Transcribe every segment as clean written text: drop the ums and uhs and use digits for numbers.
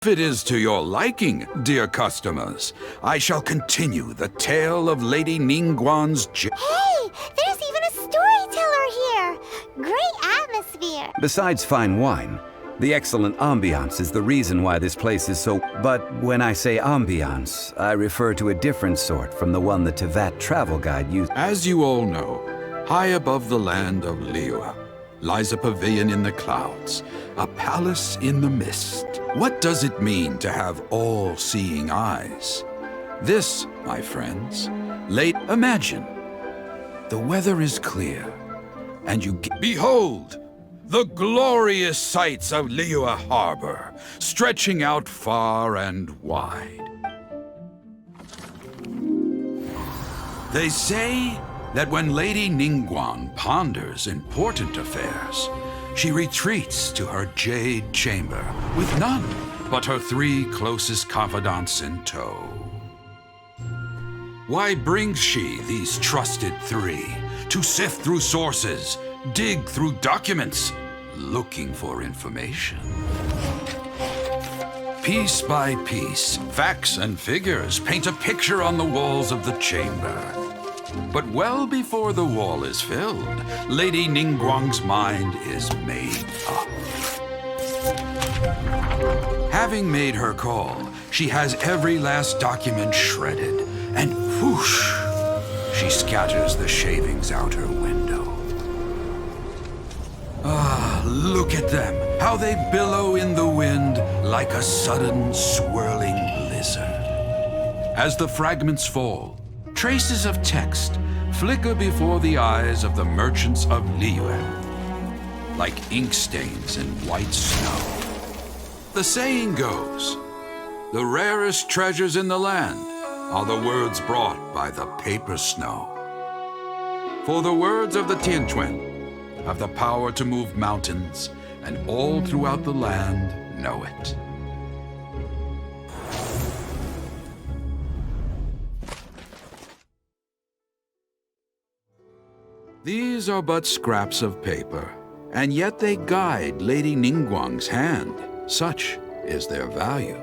If it is to your liking, dear customers, I shall continue the tale of Lady Ningguang's Hey, there's even a storyteller here! Great atmosphere! Besides fine wine, the excellent ambiance is the reason why this place is so... But when I say ambiance, I refer to a different sort from the one the Tevat travel guide used. As you all know, high above the land of Liyue lies a pavilion in the clouds, a palace in the mist. What does it mean to have all-seeing eyes? This, my friends, imagine. The weather is clear, and behold, the glorious sights of Liyue Harbor, stretching out far and wide. They say that when Lady Ningguang ponders important affairs, she retreats to her jade chamber with none but her 3 closest confidants in tow. Why brings she these trusted 3 to sift through sources, dig through documents, looking for information? Piece by piece, facts and figures paint a picture on the walls of the chamber. But well before the wall is filled, Lady Ningguang's mind is made up. Having made her call, she has every last document shredded, and whoosh, she scatters the shavings out her window. Ah, look at them, how they billow in the wind like a sudden swirling blizzard. As the fragments fall, traces of text flicker before the eyes of the merchants of Liyue, like ink stains in white snow. The saying goes, the rarest treasures in the land are the words brought by the paper snow. For the words of the Tianquan have the power to move mountains, and all throughout the land know it. These are but scraps of paper, and yet they guide Lady Ningguang's hand. Such is their value.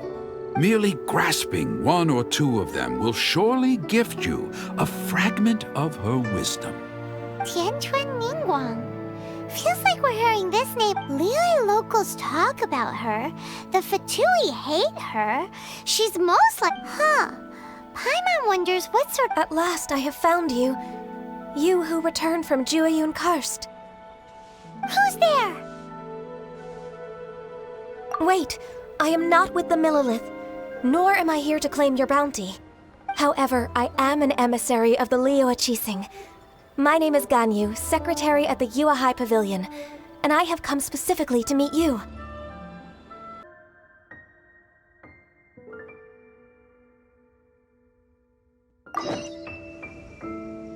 Merely grasping 1 or 2 of them will surely gift you a fragment of her wisdom. Tianquan Ningguang. Feels like we're hearing this name. Liyue locals talk about her. The Fatui hate her. She's most like... Paimon wonders what sort... At last I have found you. You who returned from Jueyun Karst. Who's there? Wait, I am not with the Millelith, nor am I here to claim your bounty. However, I am an emissary of the Liyue Chising. My name is Ganyu, secretary at the Yue High Pavilion, and I have come specifically to meet you.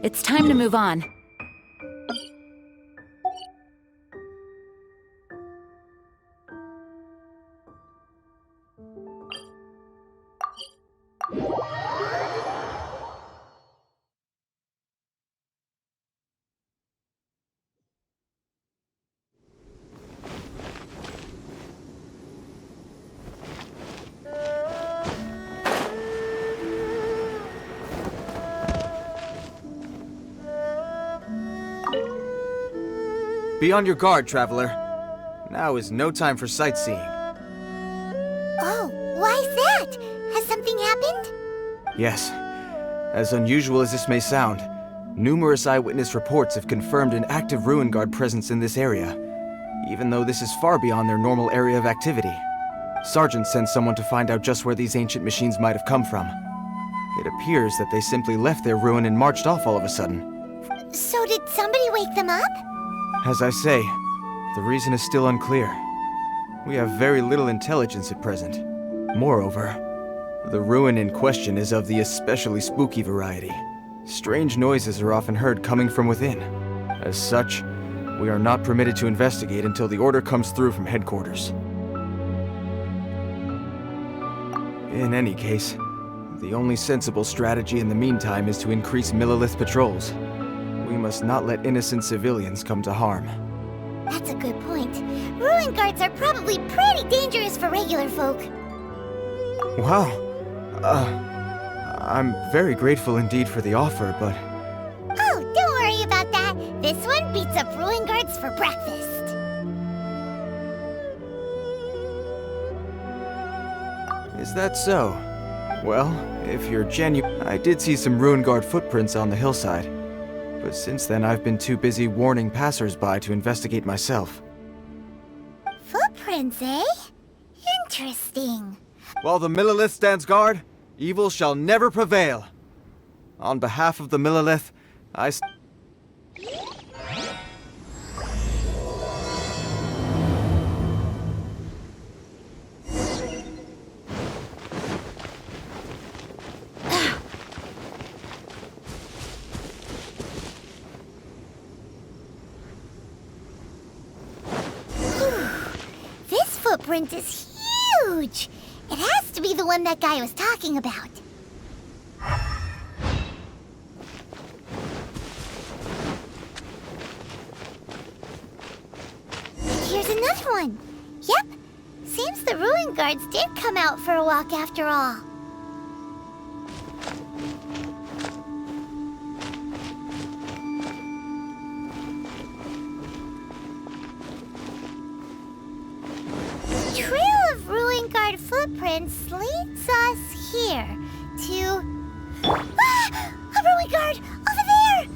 It's time to move on. Be on your guard, traveler. Now is no time for sightseeing. Oh, why's that? Has something happened? Yes. As unusual as this may sound, numerous eyewitness reports have confirmed an active Ruin Guard presence in this area, even though this is far beyond their normal area of activity. Sergeant sent someone to find out just where these ancient machines might have come from. It appears that they simply left their ruin and marched off all of a sudden. So did somebody wake them up? As I say, the reason is still unclear. We have very little intelligence at present. Moreover, the ruin in question is of the especially spooky variety. Strange noises are often heard coming from within. As such, we are not permitted to investigate until the order comes through from headquarters. In any case, the only sensible strategy in the meantime is to increase Millelith patrols. We must not let innocent civilians come to harm. That's a good point. Ruin guards are probably pretty dangerous for regular folk. Wow. I'm very grateful indeed for the offer, but... Oh, don't worry about that. This one beats up ruin guards for breakfast. Is that so? Well, if you're genuine... I did see some ruin guard footprints on the hillside. But since then, I've been too busy warning passers-by to investigate myself. Footprints, eh? Interesting. While the Millilith stands guard, evil shall never prevail. On behalf of the Millilith, This footprint is huge! It has to be the one that guy was talking about. Here's another one. Yep. Seems the ruin guards did come out for a walk after all. Trail of ruin guard footprints leads us here to... Ah! A ruin guard! Over there!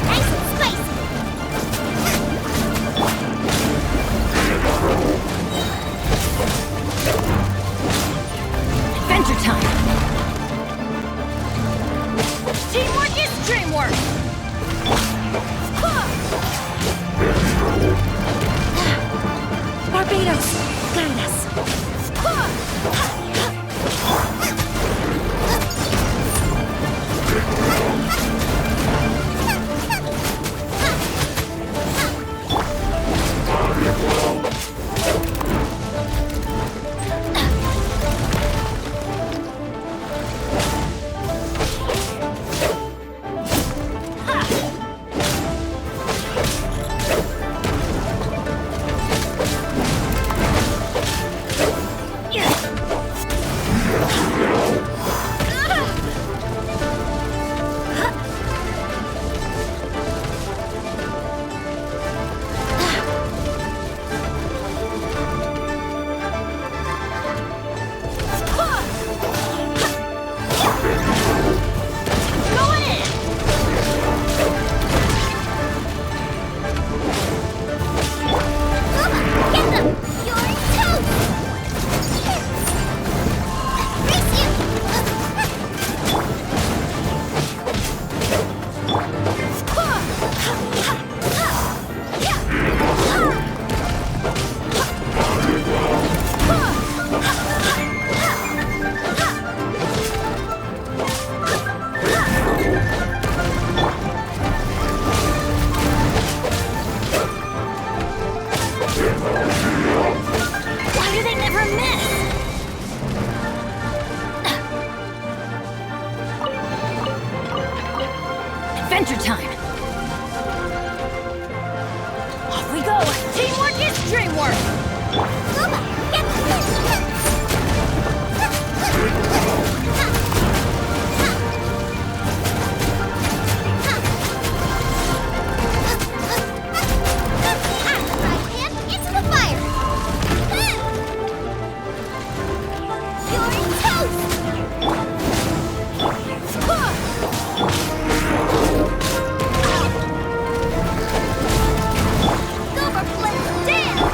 Nice and spicy! Adventure time! Teamwork is dreamwork! Barbados, guide us! Why do they never miss? Adventure time! Off we go! Teamwork is dreamwork! Into the fire! You're toast! Go for Blitz! Dance!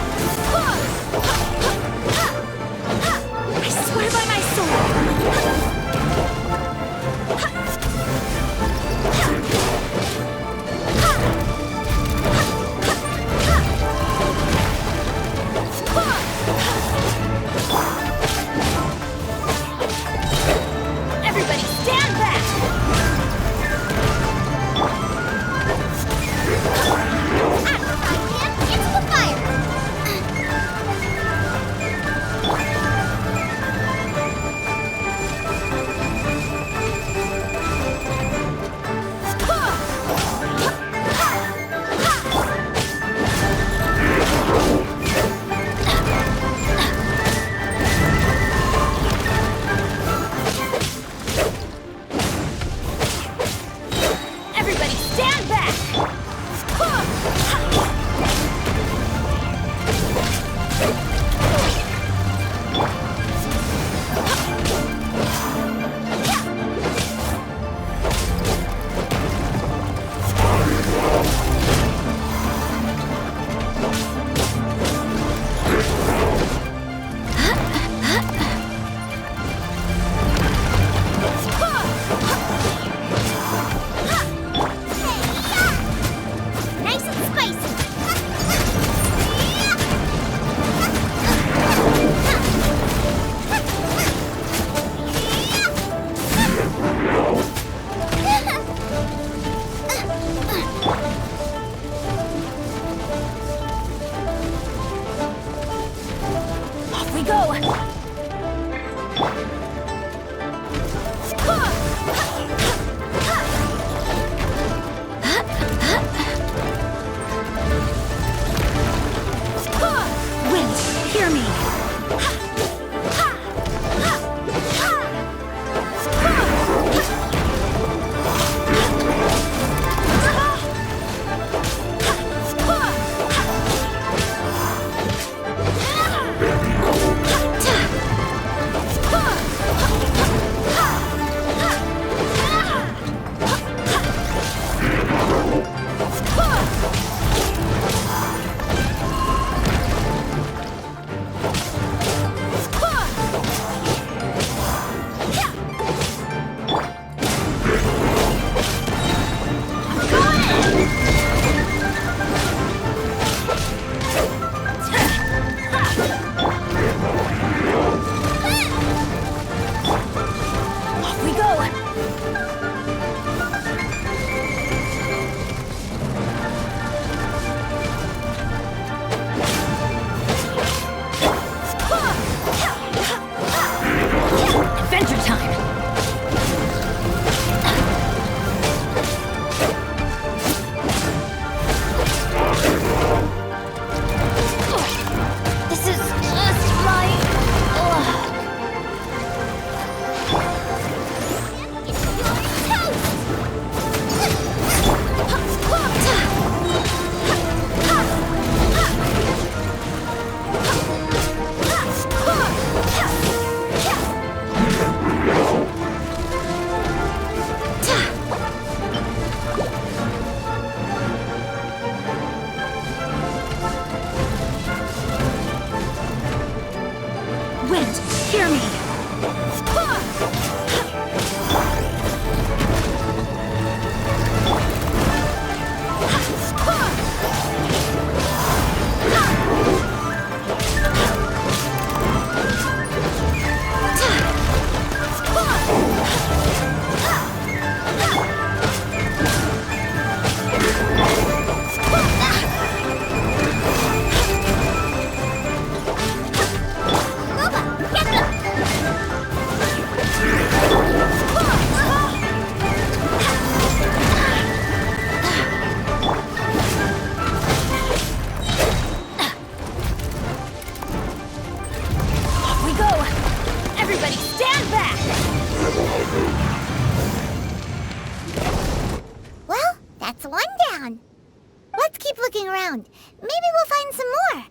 Let's keep looking around. Maybe we'll find some more.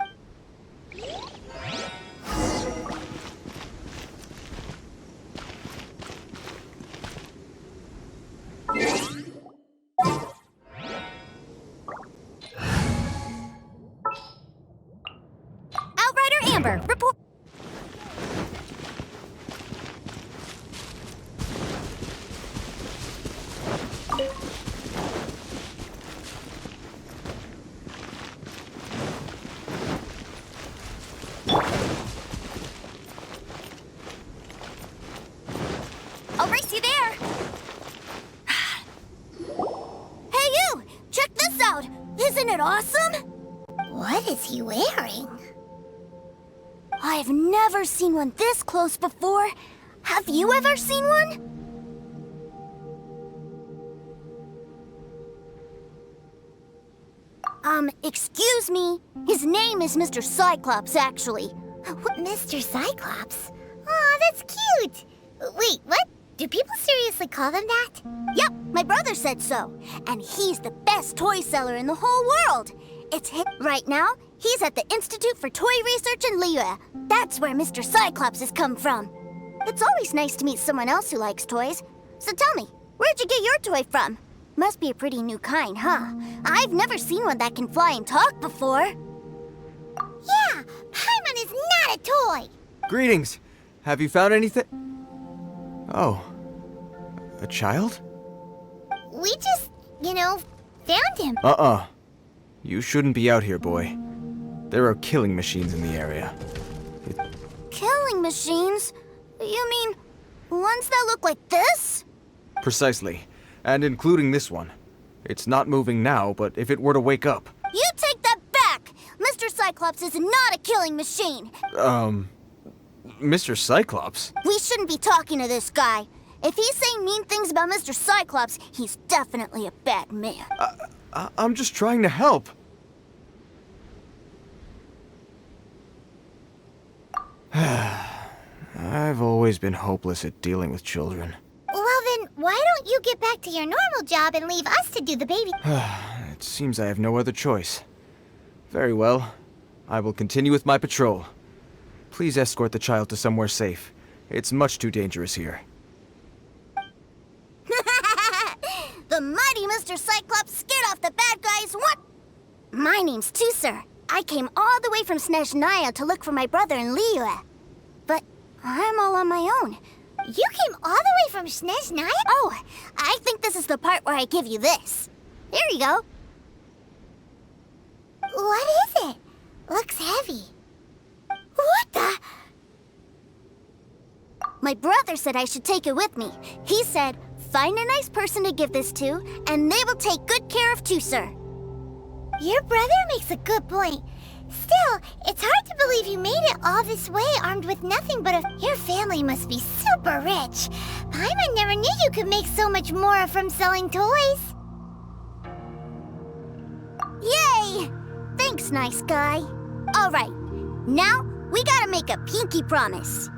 Outrider Amber, report. I'll race you there. Hey you! Check this out! Isn't it awesome? What is he wearing? I've never seen one this close before. Have you ever seen one? Excuse me. His name is Mr. Cyclops, actually. Mr. Cyclops? Aw, that's cute. Wait, what? Do people seriously call them that? Yep, my brother said so. And he's the best toy seller in the whole world. It's hit right now. He's at the Institute for Toy Research in Liyue. That's where Mr. Cyclops has come from. It's always nice to meet someone else who likes toys. So tell me, where'd you get your toy from? Must be a pretty new kind, huh? I've never seen one that can fly and talk before. Yeah, Paimon is not a toy. Greetings. Have you found anything? Oh. A child? We just, found him. You shouldn't be out here, boy. There are killing machines in the area. Killing machines? You mean ones that look like this? Precisely. And including this one. It's not moving now, but if it were to wake up... You take that back! Mr. Cyclops is not a killing machine! Mr. Cyclops? We shouldn't be talking to this guy. If he's saying mean things about Mr. Cyclops, he's definitely a bad man. I'm just trying to help. I've always been hopeless at dealing with children. Well then, why don't you get back to your normal job and leave us to do the baby? It seems I have no other choice. Very well. I will continue with my patrol. Please escort the child to somewhere safe. It's much too dangerous here. The mighty Mr. Cyclops scared off the bad guys. What? My name's Tusser. I came all the way from Snezhnaya to look for my brother in Liyue. But I'm all on my own. You came all the way from Snezhnaya? Oh, I think this is the part where I give you this. Here you go. What is it? Looks heavy. What the? My brother said I should take it with me. He said, find a nice person to give this to, and they will take good care of Tusser. Your brother makes a good point. Still, it's hard to believe you made it all this way armed with nothing but Your family must be super rich. Paimon never knew you could make so much more from selling toys. Yay! Thanks, nice guy. All right, now we gotta make a pinky promise.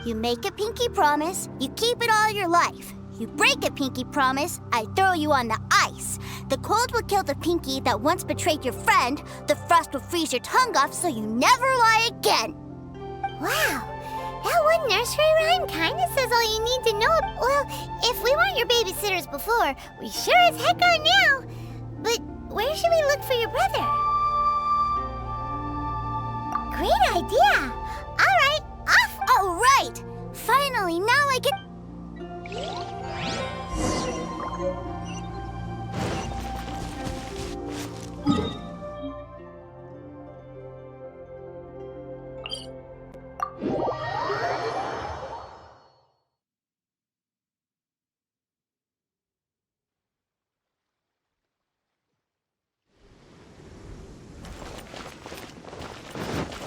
You make a pinky promise, you keep it all your life. You break a pinky promise, I throw you on the ice. The cold will kill the pinky that once betrayed your friend. The frost will freeze your tongue off so you never lie again. Wow, that one nursery rhyme kinda says all you need to know. Well, if we weren't your babysitters before, we sure as heck are now. But where should we look for your brother? Great idea. All right, off. All right, finally, now I get...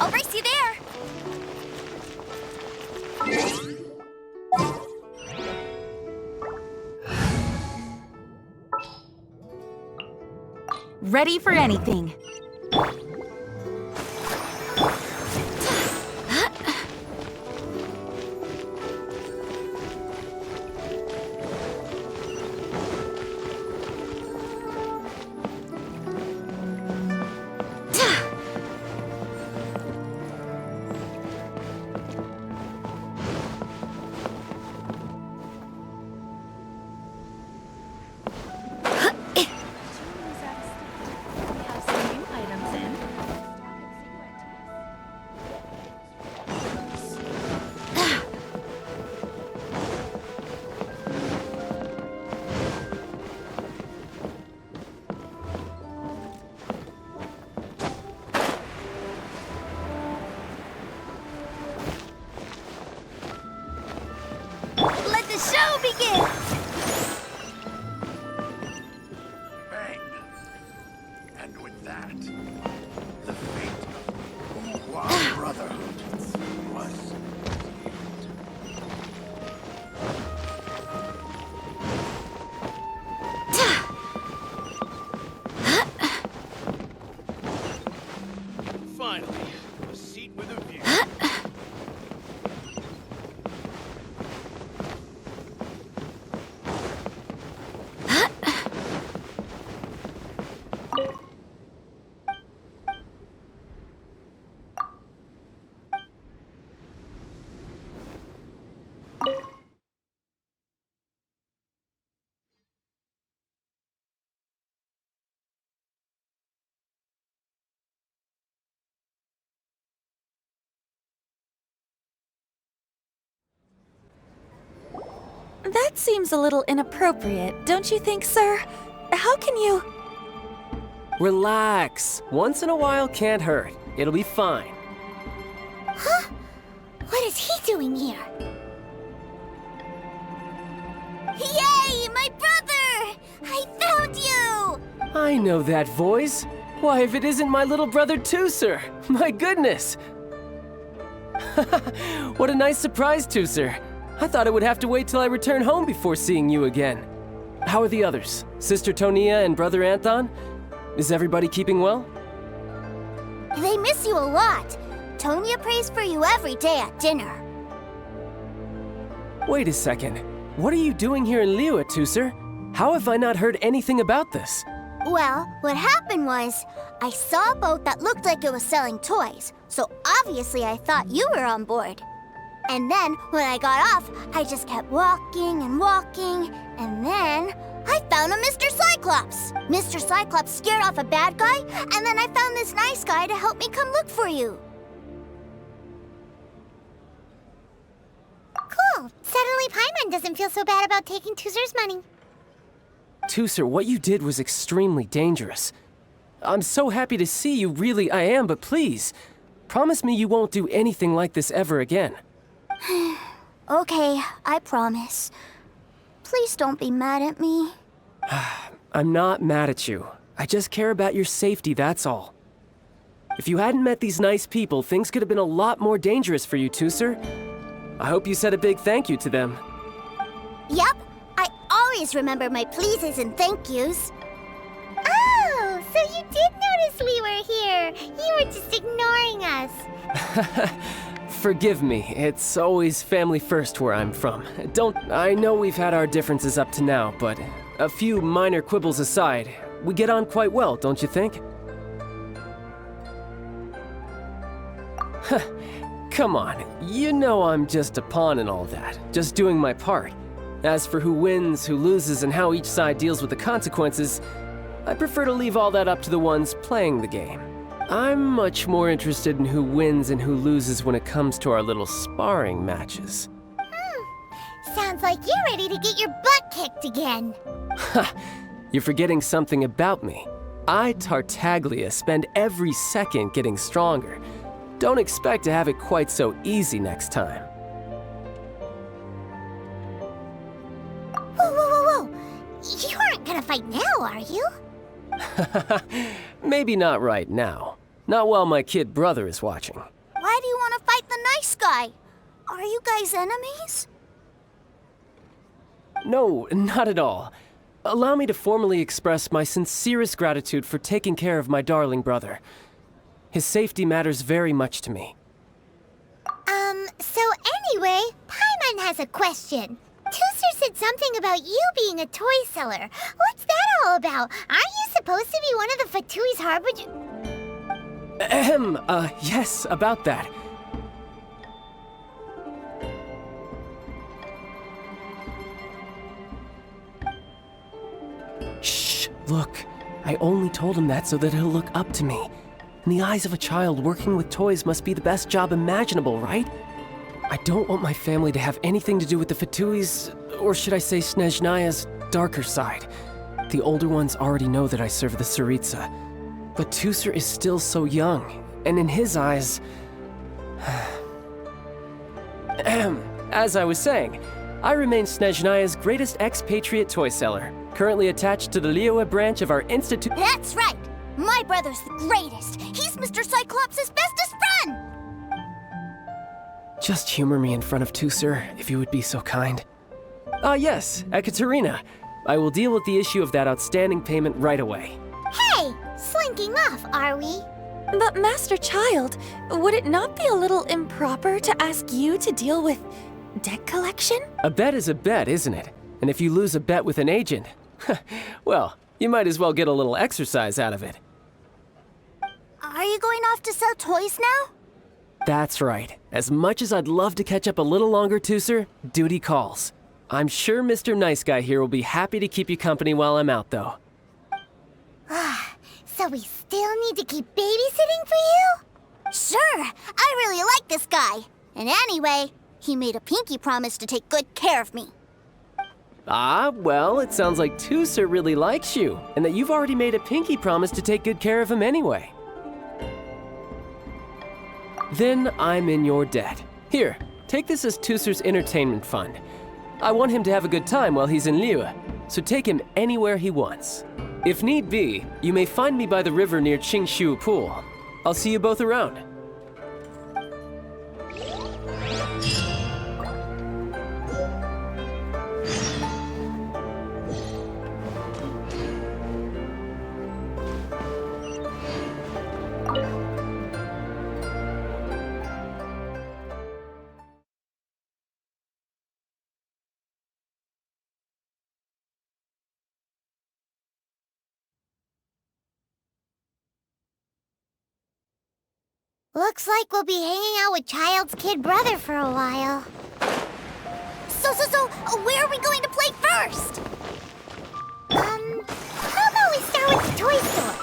I'll race you there. Ready for anything. begin! Bang! And with that, the fate of our brotherhood was sealed. Finally, a seat with a view. That seems a little inappropriate, don't you think, sir? How can you... Relax. Once in a while can't hurt. It'll be fine. Huh? What is he doing here? Yay, my brother! I found you! I know that voice. Why, if it isn't my little brother Tooser! My goodness! What a nice surprise, Tooser. I thought I would have to wait till I return home before seeing you again. How are the others? Sister Tonia and Brother Anthon? Is everybody keeping well? They miss you a lot. Tonya prays for you every day at dinner. Wait a second. What are you doing here in Liyue, Tooser? How have I not heard anything about this? Well, what happened was, I saw a boat that looked like it was selling toys, so obviously I thought you were on board. And then, when I got off, I just kept walking and walking, and then I found a Mr. Cyclops! Mr. Cyclops scared off a bad guy, and then I found this nice guy to help me come look for you. Cool. Suddenly Paimon doesn't feel so bad about taking Tooser's money. Tooser, what you did was extremely dangerous. I'm so happy to see you, really I am, but please, promise me you won't do anything like this ever again. Okay, I promise. Please don't be mad at me. I'm not mad at you. I just care about your safety, that's all. If you hadn't met these nice people, things could have been a lot more dangerous for you, Tooser. I hope you said a big thank you to them. Yep, I always remember my pleases and thank yous. Oh, so you did notice we were here. You were just ignoring us. Forgive me, it's always family first where I'm from. I know we've had our differences up to now, but a few minor quibbles aside, we get on quite well, don't you think? Come on, you know I'm just a pawn in all that, just doing my part. As for who wins, who loses, and how each side deals with the consequences, I prefer to leave all that up to the ones playing the game. I'm much more interested in who wins and who loses when it comes to our little sparring matches. Sounds like you're ready to get your butt kicked again. Ha! You're forgetting something about me. I, Tartaglia, spend every second getting stronger. Don't expect to have it quite so easy next time. Whoa, whoa, whoa, whoa! You aren't gonna fight now, are you? Maybe not right now. Not while my kid brother is watching. Why do you want to fight the nice guy? Are you guys enemies? No, not at all. Allow me to formally express my sincerest gratitude for taking care of my darling brother. His safety matters very much to me. So anyway, Paimon has a question. Tooser said something about you being a toy seller. What's that all about? Aren't you supposed to be one of the Fatui's harbinger? Yes, about that. Shh, look. I only told him that so that he'll look up to me. In the eyes of a child, working with toys must be the best job imaginable, right? I don't want my family to have anything to do with the Fatui's, or should I say Snezhnaya's, darker side. The older ones already know that I serve the Tsaritsa. But Tooser is still so young, and in his eyes... As I was saying, I remain Snezhnaya's greatest expatriate toy seller, currently attached to the Liyue branch of our institute. That's right! My brother's the greatest! He's Mr. Cyclops' bestest friend! Just humor me in front of Tusser, if you would be so kind. Ah, yes, Ekaterina. I will deal with the issue of that outstanding payment right away. Hey, slinking off, are we? But Master Child, would it not be a little improper to ask you to deal with debt collection? A bet is a bet, isn't it? And if you lose a bet with an agent, well, you might as well get a little exercise out of it. Are you going off to sell toys now? That's right. As much as I'd love to catch up a little longer, Tusser, duty calls. I'm sure Mr. Nice Guy here will be happy to keep you company while I'm out, though. So we still need to keep babysitting for you? Sure, I really like this guy. And anyway, he made a pinky promise to take good care of me. Ah, well, it sounds like Tusser really likes you, and that you've already made a pinky promise to take good care of him anyway. Then I'm in your debt. Here, take this as Tusser's entertainment fund. I want him to have a good time while he's in Liyue, so take him anywhere he wants. If need be, you may find me by the river near Qingshu Pool. I'll see you both around. Looks like we'll be hanging out with Child's kid brother for a while. So, where are we going to play first? How about we start with the toy store?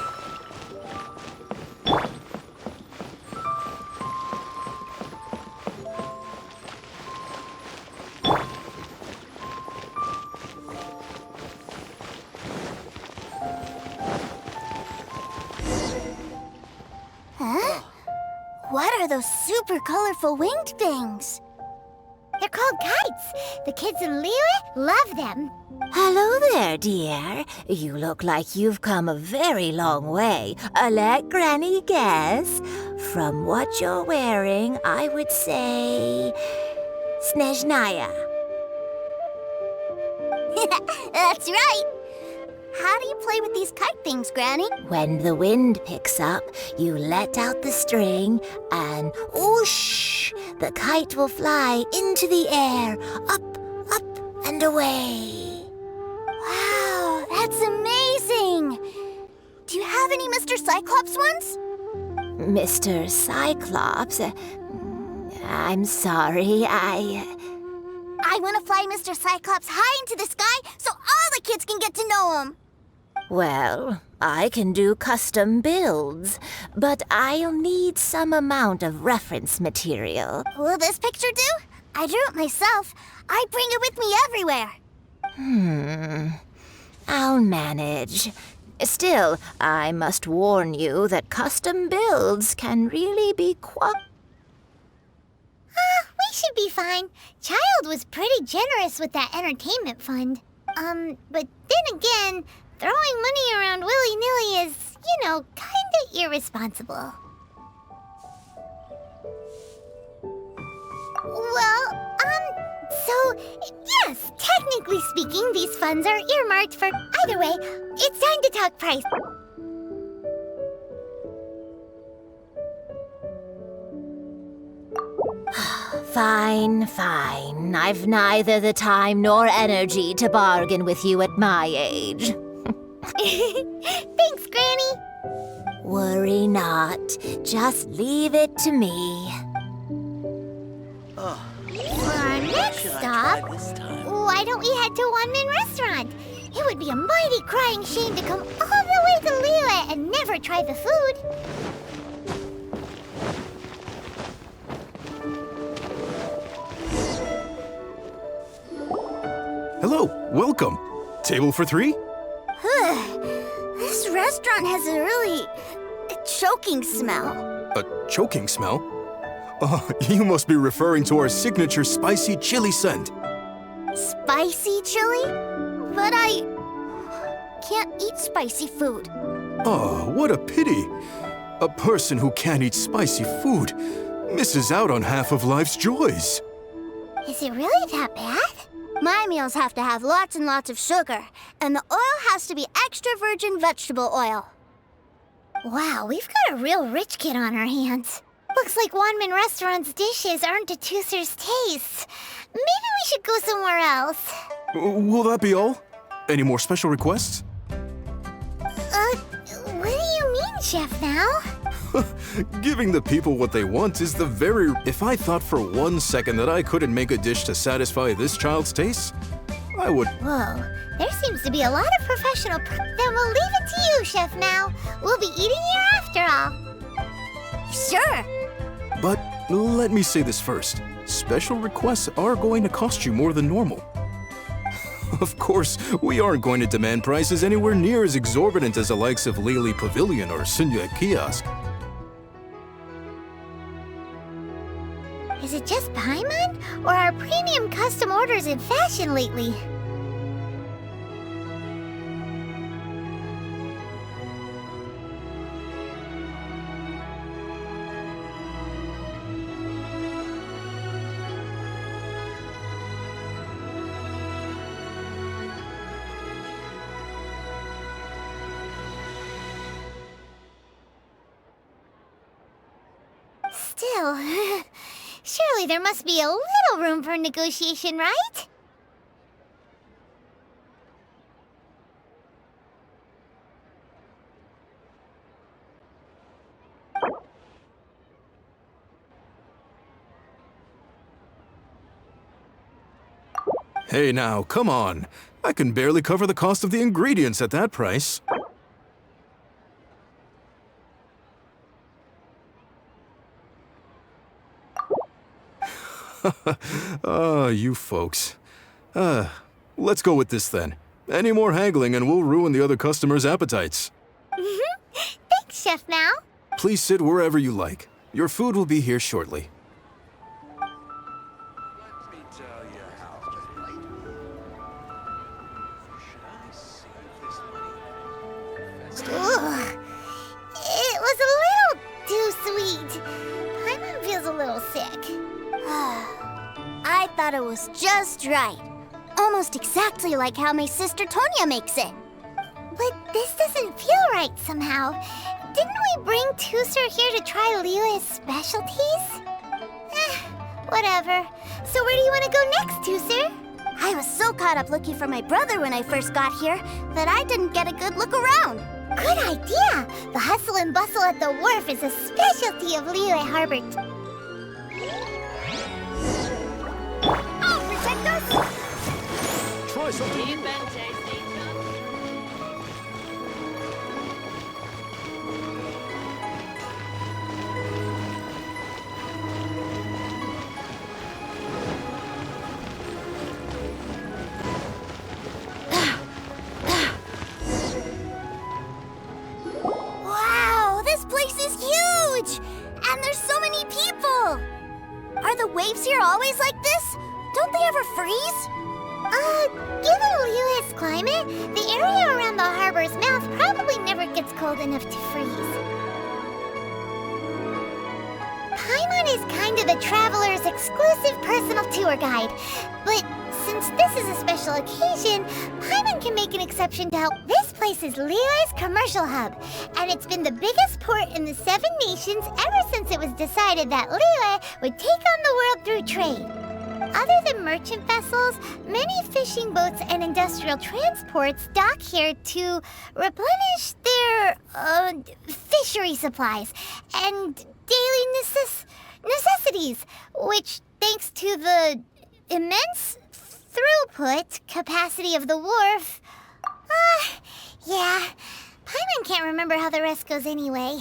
Huh? What are those super colorful winged things? They're called kites. The kids in Liyue love them. Hello there, dear. You look like you've come a very long way. Let Granny guess. From what you're wearing, I would say... Snezhnaya. That's right. How do you play with these kite things, Granny? When the wind picks up, you let out the string and whoosh! The kite will fly into the air, up, and away. Wow, that's amazing! Do you have any Mr. Cyclops ones? Mr. Cyclops? I'm sorry, I want to fly Mr. Cyclops high into the sky so all the kids can get to know him. Well, I can do custom builds, but I'll need some amount of reference material. Will this picture do? I drew it myself. I bring it with me everywhere. I'll manage. Still, I must warn you that custom builds can really be We should be fine. Child was pretty generous with that entertainment fund. But then again, throwing money around willy-nilly is, kinda irresponsible. Well, so, yes, technically speaking, these funds are earmarked for... Either way, it's time to talk price. Fine. I've neither the time nor energy to bargain with you at my age. Thanks, Granny. Worry not. Just leave it to me. For our next stop, why don't we head to One-Man Restaurant? It would be a mighty crying shame to come all the way to Liyue and never try the food. Hello, welcome. Table for three? This restaurant has a really choking smell. A choking smell? Oh, you must be referring to our signature spicy chili scent. Spicy chili? But I can't eat spicy food. Oh, what a pity. A person who can't eat spicy food misses out on half of life's joys. Is it really that bad? My meals have to have lots and lots of sugar, and the oil has to be extra virgin vegetable oil. Wow, we've got a real rich kid on our hands. Looks like Wanman Restaurant's dishes aren't to Tooser's taste. Maybe we should go somewhere else. Will that be all? Any more special requests? What do you mean, Chef now? Giving the people what they want is the very... If I thought for 1 second that I couldn't make a dish to satisfy this child's taste, I would... Whoa, there seems to be a lot of professional... Then we'll leave it to you, Chef Mao. We'll be eating here after all. Sure. But let me say this first. Special requests are going to cost you more than normal. Of course, we aren't going to demand prices anywhere near as exorbitant as the likes of Lily Pavilion or Sunya Kiosk. Is it just Paimon? Or are premium custom orders in fashion lately? Still, surely there must be a little room for negotiation, right? Hey now, come on. I can barely cover the cost of the ingredients at that price. You folks. Let's go with this then. Any more haggling and we'll ruin the other customers' appetites. Thanks, Chef Mao. Please sit wherever you like. Your food will be here shortly. Let me tell you how to play. Should I save this money? Ugh. It was a little too sweet. Paimon feels a little sick. I thought it was just right. Almost exactly like how my sister Tonya makes it. But this doesn't feel right somehow. Didn't we bring Tooser here to try Liyue's specialties? Whatever. So where do you want to go next, Tooser? I was so caught up looking for my brother when I first got here that I didn't get a good look around. Good idea! The hustle and bustle at the wharf is a specialty of Liyue Harbor. Oh, protect us! Try something. Wow, this place is huge! And there's so many people! Are the waves here always like this? Don't they ever freeze? Given Liyue's climate, the area around the harbor's mouth probably never gets cold enough to freeze. Paimon is kind of the traveler's exclusive personal tour guide, but since this is a special occasion, Paimon can make an exception to help. This place is Liyue's commercial hub, and it's been the biggest port in the 7 nations ever since it was decided that Liyue would take on the world through trade. Other than merchant vessels, many fishing boats and industrial transports dock here to replenish their fishery supplies and daily necessities, which, thanks to the immense throughput capacity of the wharf... yeah, Paimon can't remember how the rest goes anyway.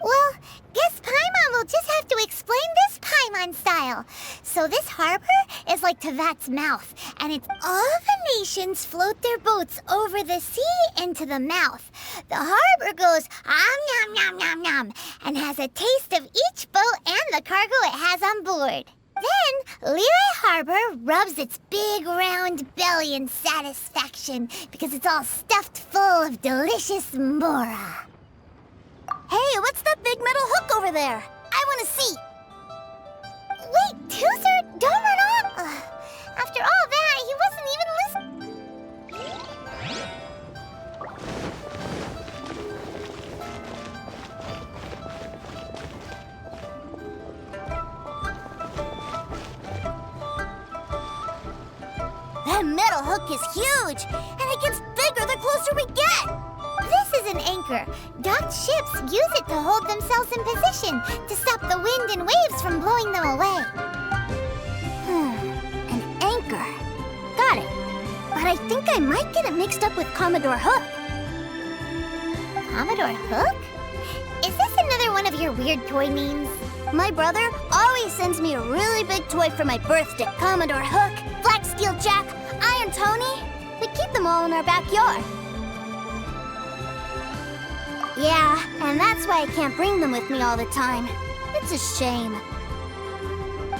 Well, guess Paimon will just have to explain this Paimon style. So this harbor is like Tevat's mouth, and it's all the nations float their boats over the sea into the mouth. The harbor goes nom nom nom nom nom and has a taste of each boat and the cargo it has on board. Then, Liyue Harbor rubs its big round belly in satisfaction because it's all stuffed full of delicious mora. Hey, what's that big metal hook over there? I want to see. Wait, Tooser, don't run off! After all that, he wasn't even listening. That metal hook is huge, and it gets bigger the closer we get. This is an anchor. Docked ships use it to hold themselves in position to stop the wind and waves from blowing them away. An anchor. Got it. But I think I might get it mixed up with Commodore Hook. Commodore Hook? Is this another one of your weird toy names? My brother always sends me a really big toy for my birthday. Commodore Hook, Black Steel Jack, Iron Tony. We keep them all in our backyard. Yeah, and that's why I can't bring them with me all the time. It's a shame.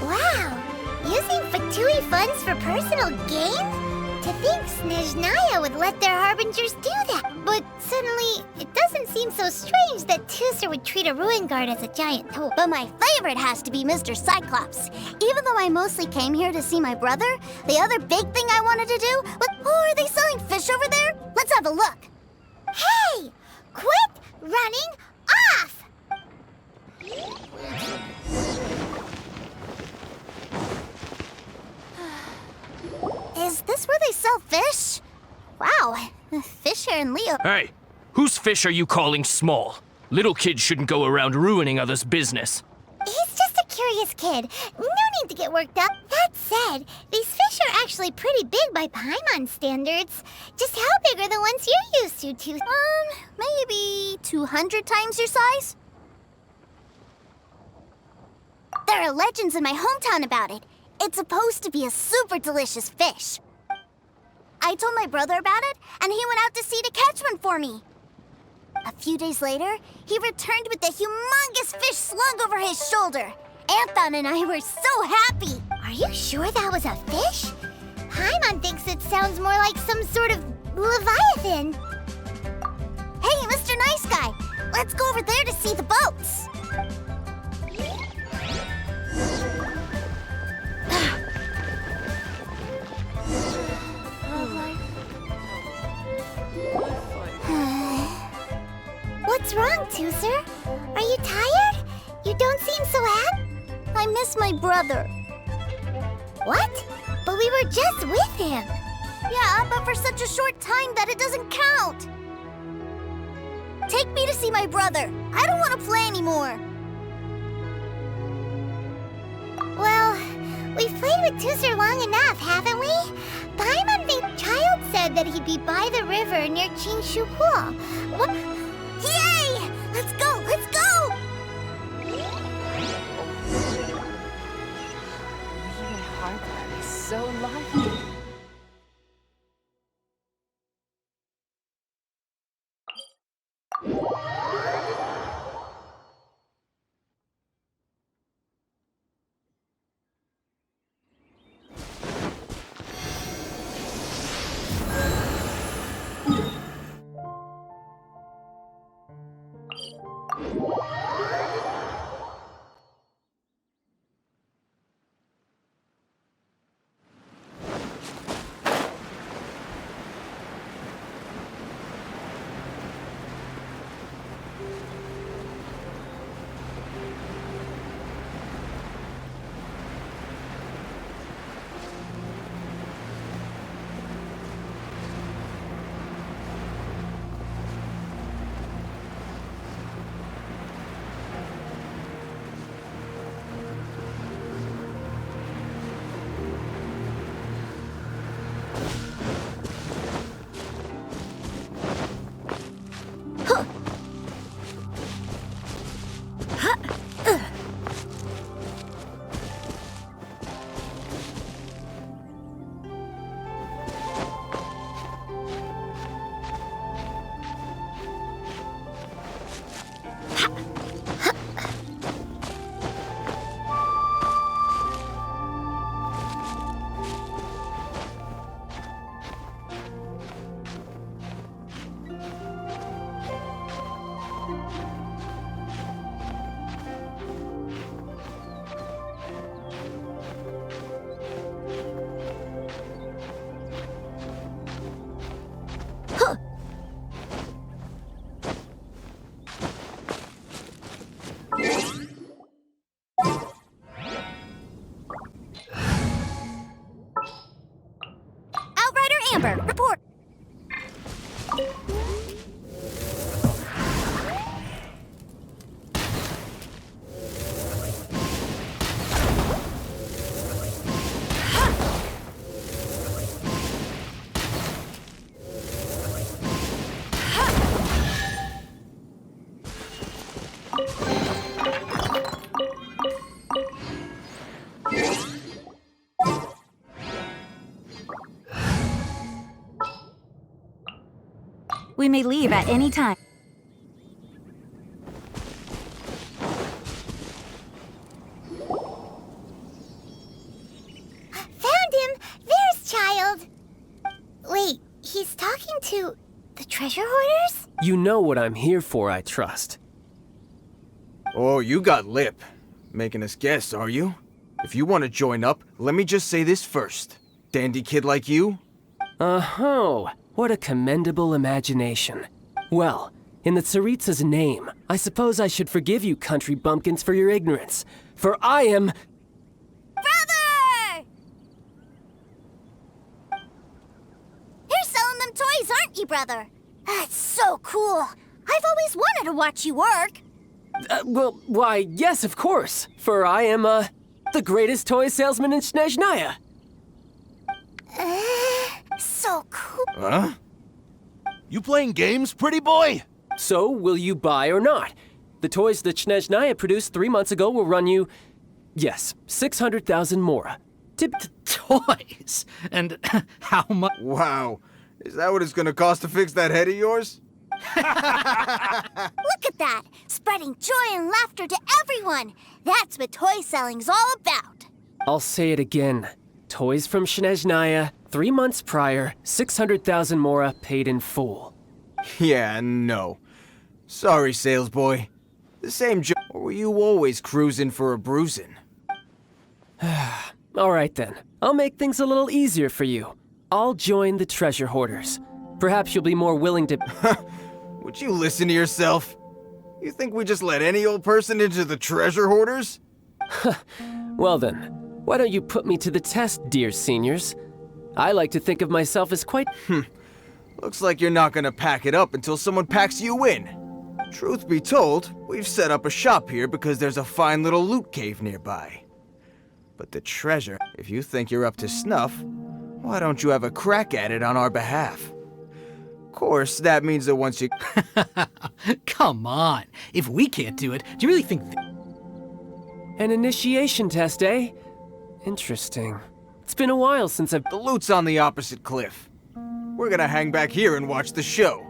Wow! Using Fatui funds for personal gain? To think Snezhnaya would let their harbingers do that. But suddenly, it doesn't seem so strange that Tooser would treat a ruin guard as a giant toy. But my favorite has to be Mr. Cyclops. Even though I mostly came here to see my brother, the other big thing I wanted to do was... Oh, are they selling fish over there? Let's have a look. Hey! Quit running off! Is this where they sell fish? Wow, fish here in Leo. Hey, whose fish are you calling small? Little kids shouldn't go around ruining others' business. He's just a curious kid. No need to get worked up. That said, these fish are actually pretty big by Paimon standards. Just how big are the ones you're used to, Tooth? Maybe 200 times your size? There are legends in my hometown about it. It's supposed to be a super delicious fish. I told my brother about it, and he went out to sea to catch one for me. A few days later, he returned with a humongous fish slung over his shoulder. Anthon and I were so happy. Are you sure that was a fish? Paimon thinks it sounds more like some sort of leviathan. Hey, Mr. Nice Guy, let's go over there to see the boats. What's wrong, Tooser? Are you tired? You don't seem so happy. I miss my brother. What? But we were just with him. Yeah, but for such a short time that it doesn't count. Take me to see my brother. I don't want to play anymore. Well, we've played with Tooser long enough, haven't we? Paimon the child said that he'd be by the river near Chinshu Pool. What? Yay! Let's go! Let's go! Liyue Harbor is so lively. Amber, report. We may leave at any time. Found him! There's Child! Wait, he's talking to the treasure hoarders? You know what I'm here for, I trust. Oh, you got lip. Making us guess, are you? If you want to join up, let me just say this first. Dandy kid like you? Oh, what a commendable imagination. Well, in the Tsaritsa's name, I suppose I should forgive you country bumpkins for your ignorance, for I am... Brother! You're selling them toys, aren't you, brother? That's so cool. I've always wanted to watch you work. Well, why, yes, of course, for I am, the greatest toy salesman in Snezhnaya. So cool. Huh? You playing games, pretty boy? So, will you buy or not? The toys that Snezhnaya produced 3 months ago will run you, yes, 600,000 mora. Toys? And how much? Wow. Is that what it's gonna cost to fix that head of yours? Look at that! Spreading joy and laughter to everyone! That's what toy selling's all about! I'll say it again. Toys from Snezhnaya, 3 months prior, 600,000 mora paid in full. Yeah, no. Sorry, sales boy. The same joke. Or were you always cruising for a bruising? All right then. I'll make things a little easier for you. I'll join the treasure hoarders. Perhaps you'll be more willing to... Would you listen to yourself? You think we just let any old person into the treasure hoarders? Well then, why don't you put me to the test, dear seniors? I like to think of myself as quite... Looks like you're not gonna pack it up until someone packs you in. Truth be told, we've set up a shop here because there's a fine little loot cave nearby. But the treasure, if you think you're up to snuff, why don't you have a crack at it on our behalf? Of course, that means that once you... Come on. If we can't do it, do you really think... An initiation test, eh? Interesting. It's been a while since I've... The loot's on the opposite cliff. We're gonna hang back here and watch the show.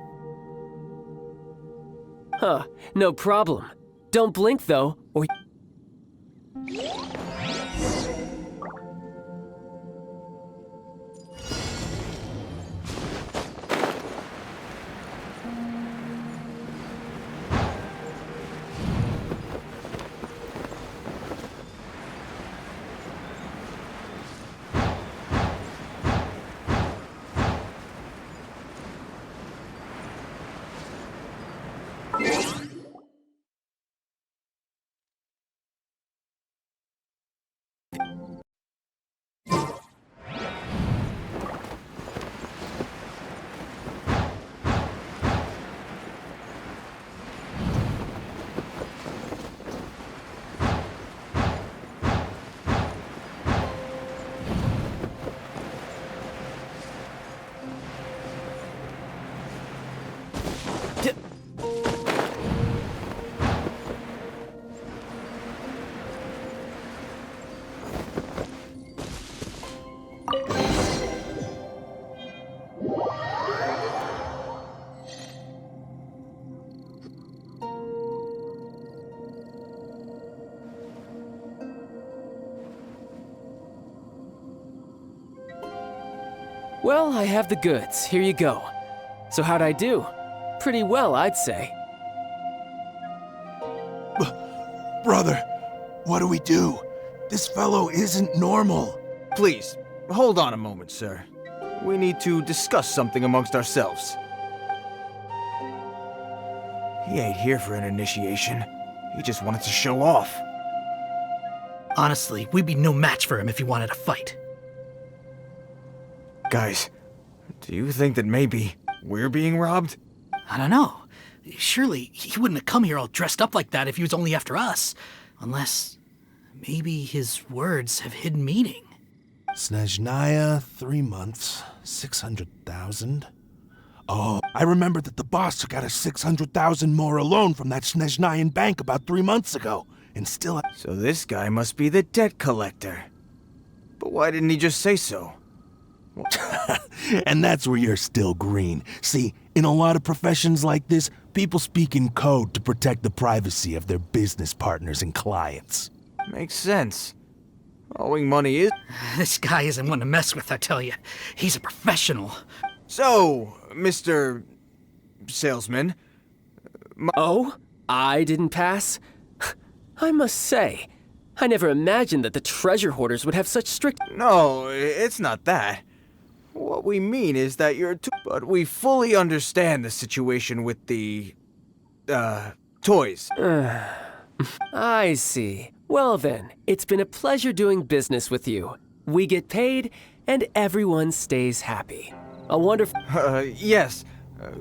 Huh, no problem. Don't blink, though, or... Well, I have the goods. Here you go. So how'd I do? Pretty well, I'd say. Brother, what do we do? This fellow isn't normal. Please, hold on a moment, sir. We need to discuss something amongst ourselves. He ain't here for an initiation. He just wanted to show off. Honestly, we'd be no match for him if he wanted to fight. Guys, Do you think that maybe we're being robbed? I don't know. Surely he wouldn't have come here all dressed up like that if he was only after us. Unless maybe his words have hidden meaning. Snezhnaya, 3 months, 600,000. Oh, I remember that the boss took out a 600,000 more loan from that Snezhnayan bank about 3 months ago, and still... So this guy must be the debt collector. But why didn't he just say so? And that's where you're still green. See, in a lot of professions like this, people speak in code to protect the privacy of their business partners and clients. Makes sense. Owing money is... This guy isn't one to mess with, I tell you. He's a professional. So, Mr. Salesman... Oh? I didn't pass? I must say, I never imagined that the treasure hoarders would have such strict... No, it's not that. What we mean is that you're too... But we fully understand the situation with the... toys. I see. Well then, it's been a pleasure doing business with you. We get paid, and everyone stays happy. A wonderful... Yes.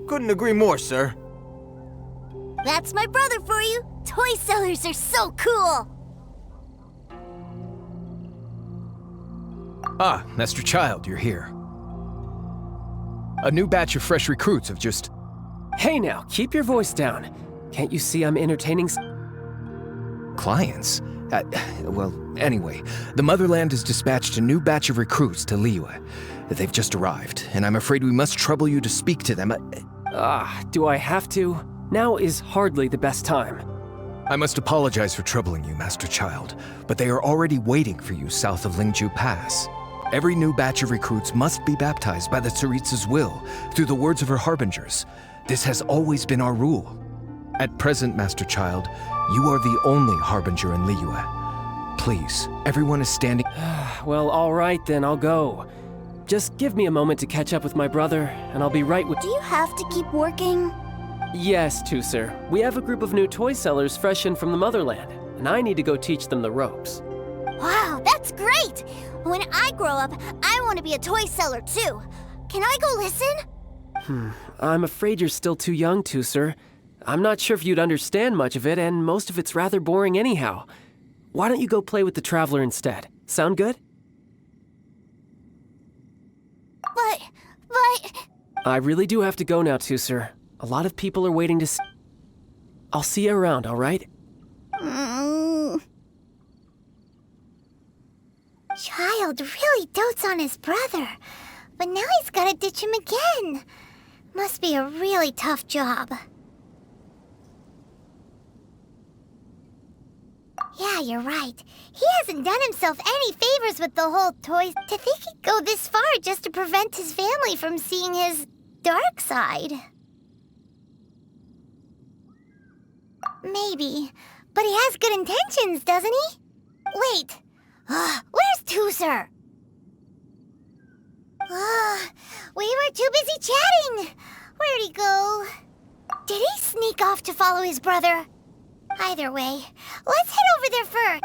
Couldn't agree more, sir. That's my brother for you. Toy sellers are so cool. Ah, Master Child, you're here. A new batch of fresh recruits have just... Hey now, keep your voice down. Can't you see I'm entertaining Clients? Well, anyway, the Motherland has dispatched a new batch of recruits to Liyue. They've just arrived, and I'm afraid we must trouble you to speak to them. Do I have to? Now is hardly the best time. I must apologize for troubling you, Master Child, but they are already waiting for you south of Lingju Pass. Every new batch of recruits must be baptized by the Tsaritsa's will, through the words of her harbingers. This has always been our rule. At present, Master Child, you are the only harbinger in Liyue. Please, everyone is standing... Well, all right then, I'll go. Just give me a moment to catch up with my brother, and I'll be right with... Do you have to keep working? Yes, Tusser. We have a group of new toy sellers fresh in from the Motherland, and I need to go teach them the ropes. Wow, that's great! When I grow up, I want to be a toy seller too. Can I go listen? I'm afraid you're still too young, Tusser. I'm not sure if you'd understand much of it, and most of it's rather boring anyhow. Why don't you go play with the Traveler instead? Sound good? But... I really do have to go now, Tusser. A lot of people are waiting to see... I'll see you around, all right? Child really dotes on his brother, but now he's gotta ditch him again. Must be a really tough job. Yeah, you're right. He hasn't done himself any favors with the whole toys. To think he'd go this far just to prevent his family from seeing his dark side. Maybe, but he has good intentions, doesn't he? Wait, where's Tusser? We were too busy chatting. Where'd he go? Did he sneak off to follow his brother? Either way, let's head over there first.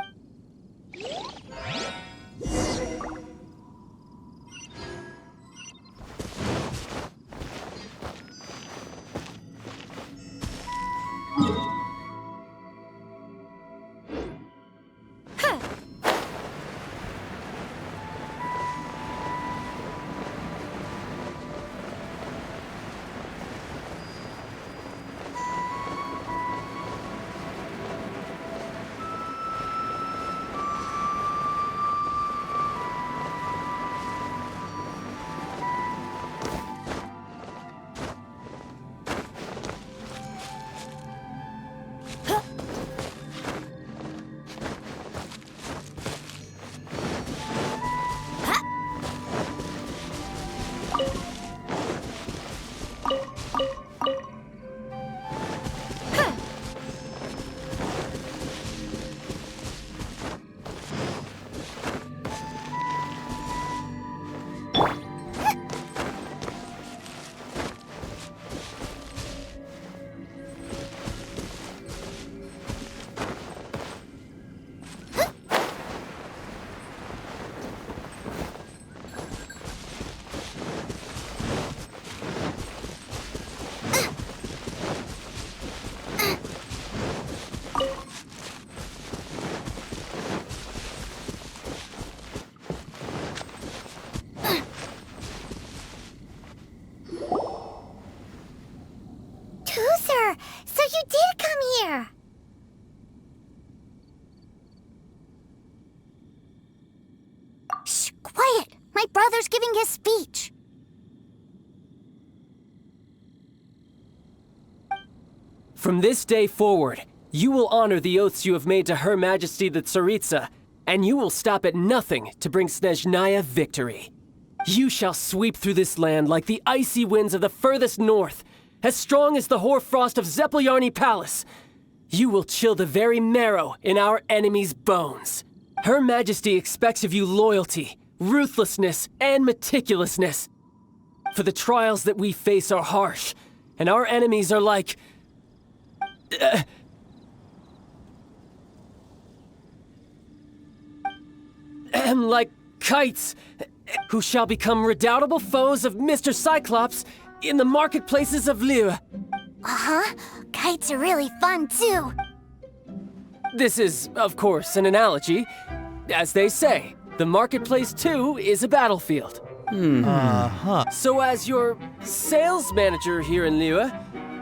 My brother's giving his speech. From this day forward, you will honor the oaths you have made to Her Majesty the Tsaritsa, and you will stop at nothing to bring Snezhnaya victory. You shall sweep through this land like the icy winds of the furthest north, as strong as the hoarfrost of Zepelyarny Palace. You will chill the very marrow in our enemies' bones. Her Majesty expects of you loyalty, ruthlessness, and meticulousness. For the trials that we face are harsh, and our enemies are like... like kites, who shall become redoubtable foes of Mr. Cyclops in the marketplaces of Liyue. Uh-huh. Kites are really fun, too. This is, of course, an analogy. As they say, the marketplace, too, is a battlefield. So as your sales manager here in Liyue,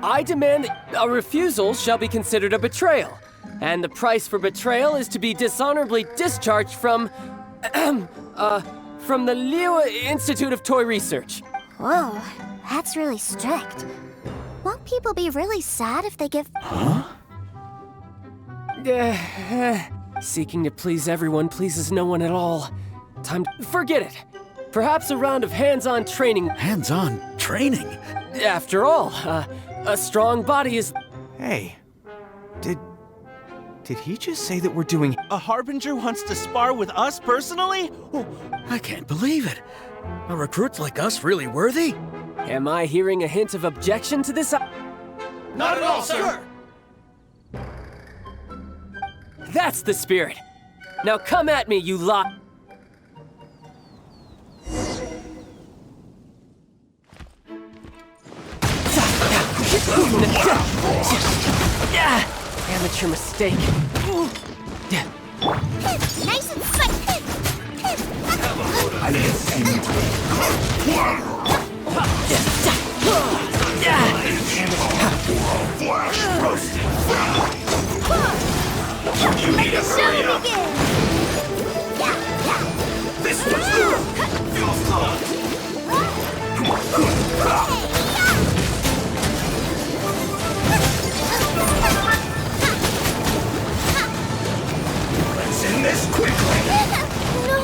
I demand that a refusal shall be considered a betrayal. And the price for betrayal is to be dishonorably discharged from the Liyue Institute of Toy Research. Whoa, that's really strict. Won't people be really sad if they give... Seeking to please everyone pleases no one at all. Forget it. Perhaps a round of hands-on training. Hands-on training? After all, a strong body is... Hey, did he just say that we're doing... A Harbinger wants to spar with us personally? I can't believe it. Are recruits like us really worthy? Am I hearing a hint of objection to this? Not at all, sir! That's the spirit. Now come at me, you lot. Amateur mistake. Nice and slick! Let the show begin! This was Let's end this quickly! No!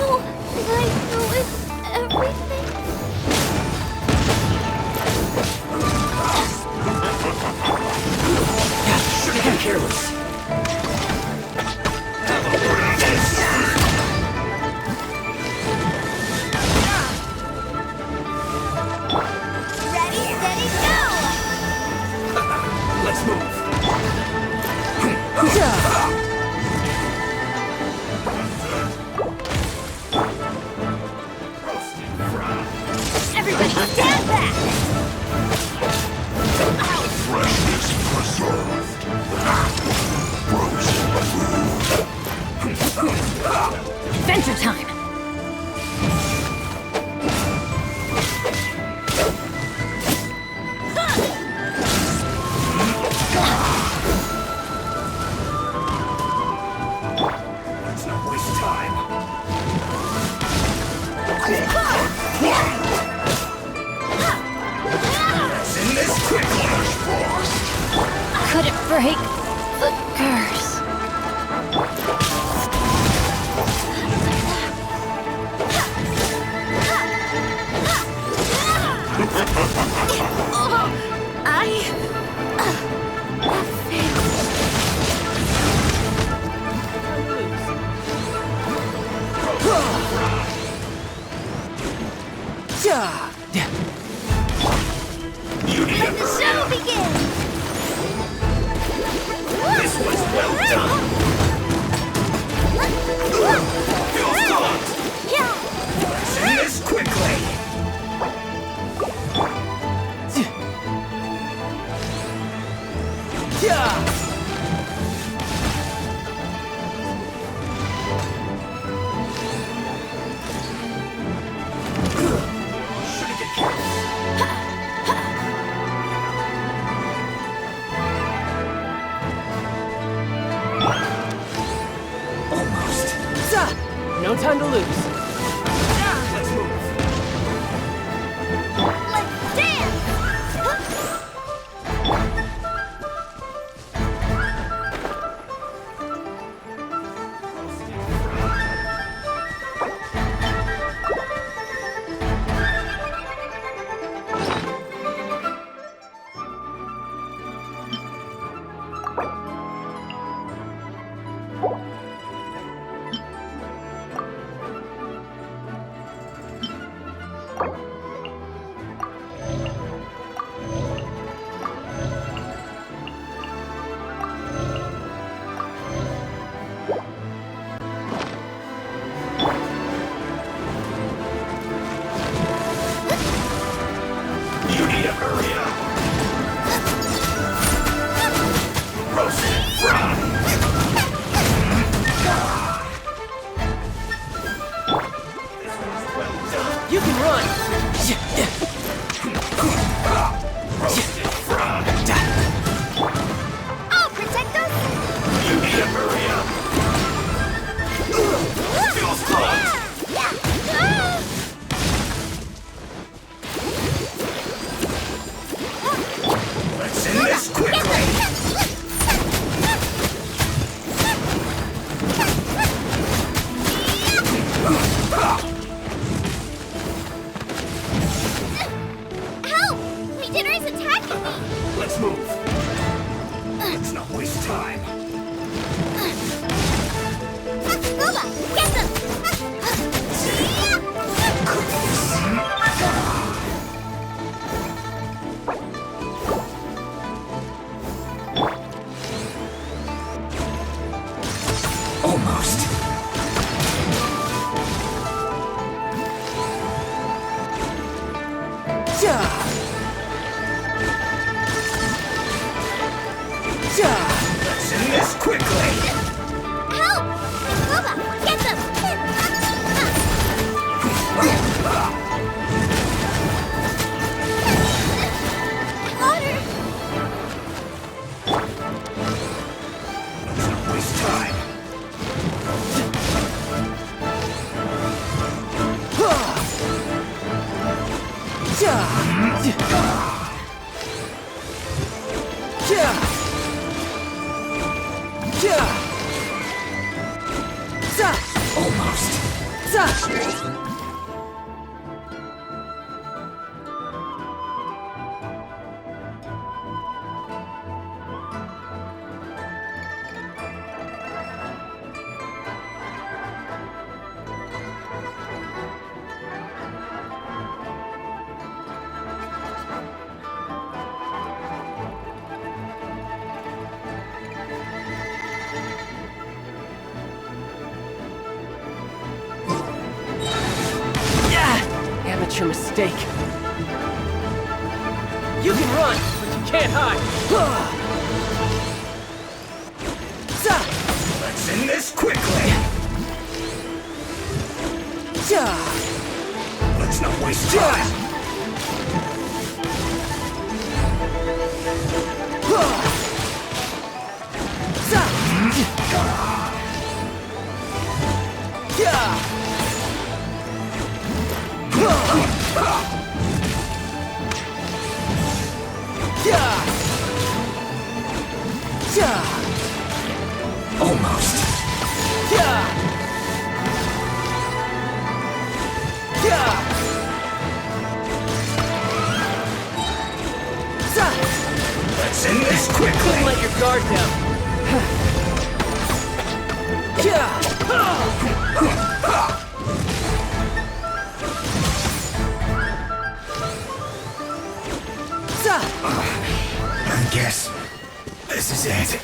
I ruined everything. Should have been careless. Ready, steady, go! Let's move. Everybody stand back! Freshness preserved. Adventure time! Let's not waste time. Let's end this quickly. Couldn't break the curse. Let the show begin! This was well done. Feels good. Let's end this quickly. No time to lose. Let's move. You need to hurry up. Roast and fry. You can run! Roast and fry. I'll protect us! You need to hurry up. Feels close. Let's end this quickly. Help! Leader is attacking me! Let's move. Let's not waste time. Booba, get them! Almost. Let's end this quickly. Help! Booba, get them! Water! Let's not waste time. Amateur mistake. You can run, but you can't hide. Let's end this quickly. Let's not waste time. Almost. Let's end this quickly. Couldn't let your guard down. I guess this is it.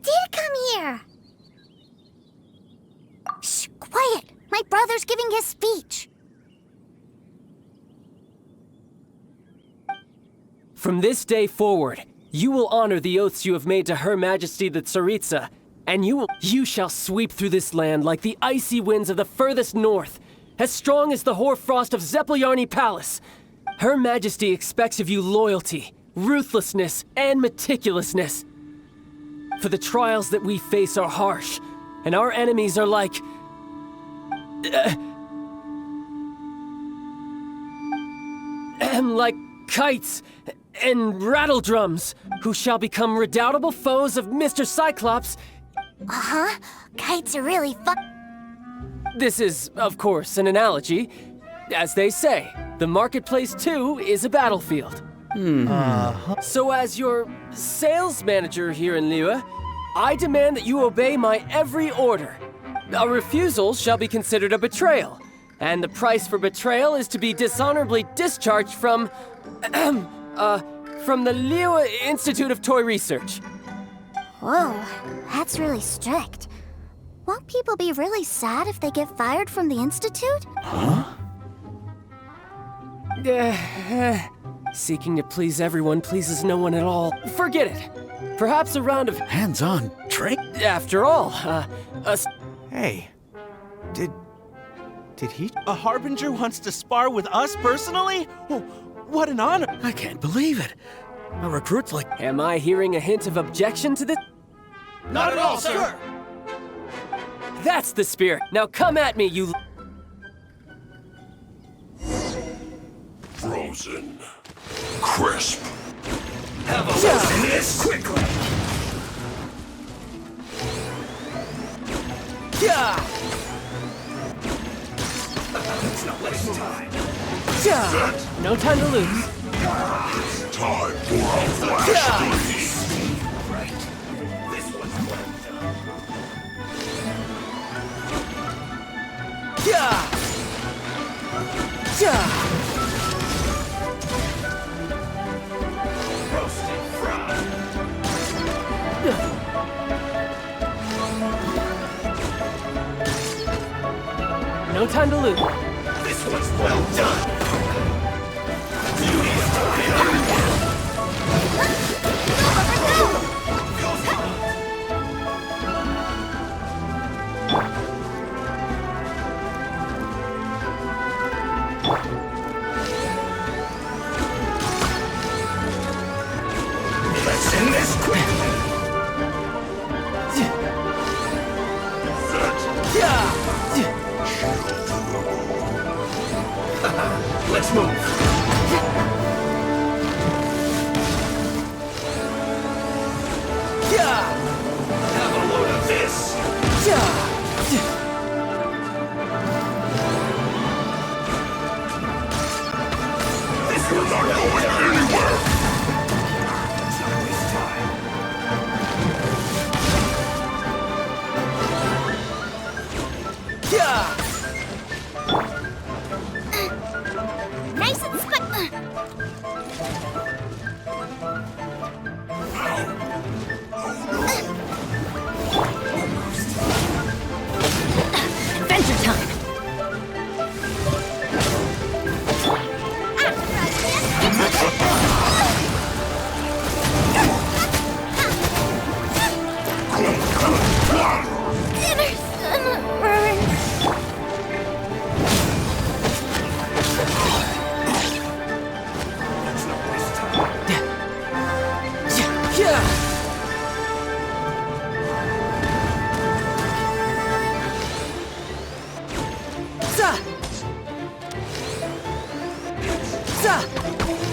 did come here. Shh, quiet. My brother's giving his speech. From this day forward, you will honor the oaths you have made to Her Majesty the Tsaritsa, and you shall sweep through this land like the icy winds of the furthest north, as strong as the hoarfrost of Zeppeljärni Palace. Her Majesty expects of you loyalty, ruthlessness, and meticulousness. For the trials that we face are harsh, and our enemies are like kites and rattle drums, who shall become redoubtable foes of Mr. Cyclops. Uh-huh. Kites are really fun. This is, of course, an analogy. As they say, the marketplace too is a battlefield. So as your sales manager here in Liyue, I demand that you obey my every order. A refusal shall be considered a betrayal, and the price for betrayal is to be dishonorably discharged from the Liyue Institute of Toy Research. Whoa, that's really strict. Won't people be really sad if they get fired from the Institute? Seeking to please everyone pleases no one at all. Forget it. Perhaps a round of hands-on trick? After all, Hey, did he? A Harbinger wants to spar with us personally? Oh, what an honor! I can't believe it. A recruit's like... Am I hearing a hint of objection to this? Not at all, sir! That's the spirit. Now come at me, you... Frozen. Crisp. Have a listen to this quickly! Let's not waste time. No time to lose. Time for a flash freeze. Right. This one's well Roasted fried. No time to lose. This one's well done. Beauty is Let's end this quickly. Let's move. Have a load of this. This one's not going anywhere. Let's not waste time. Nice and quick. Adventure time.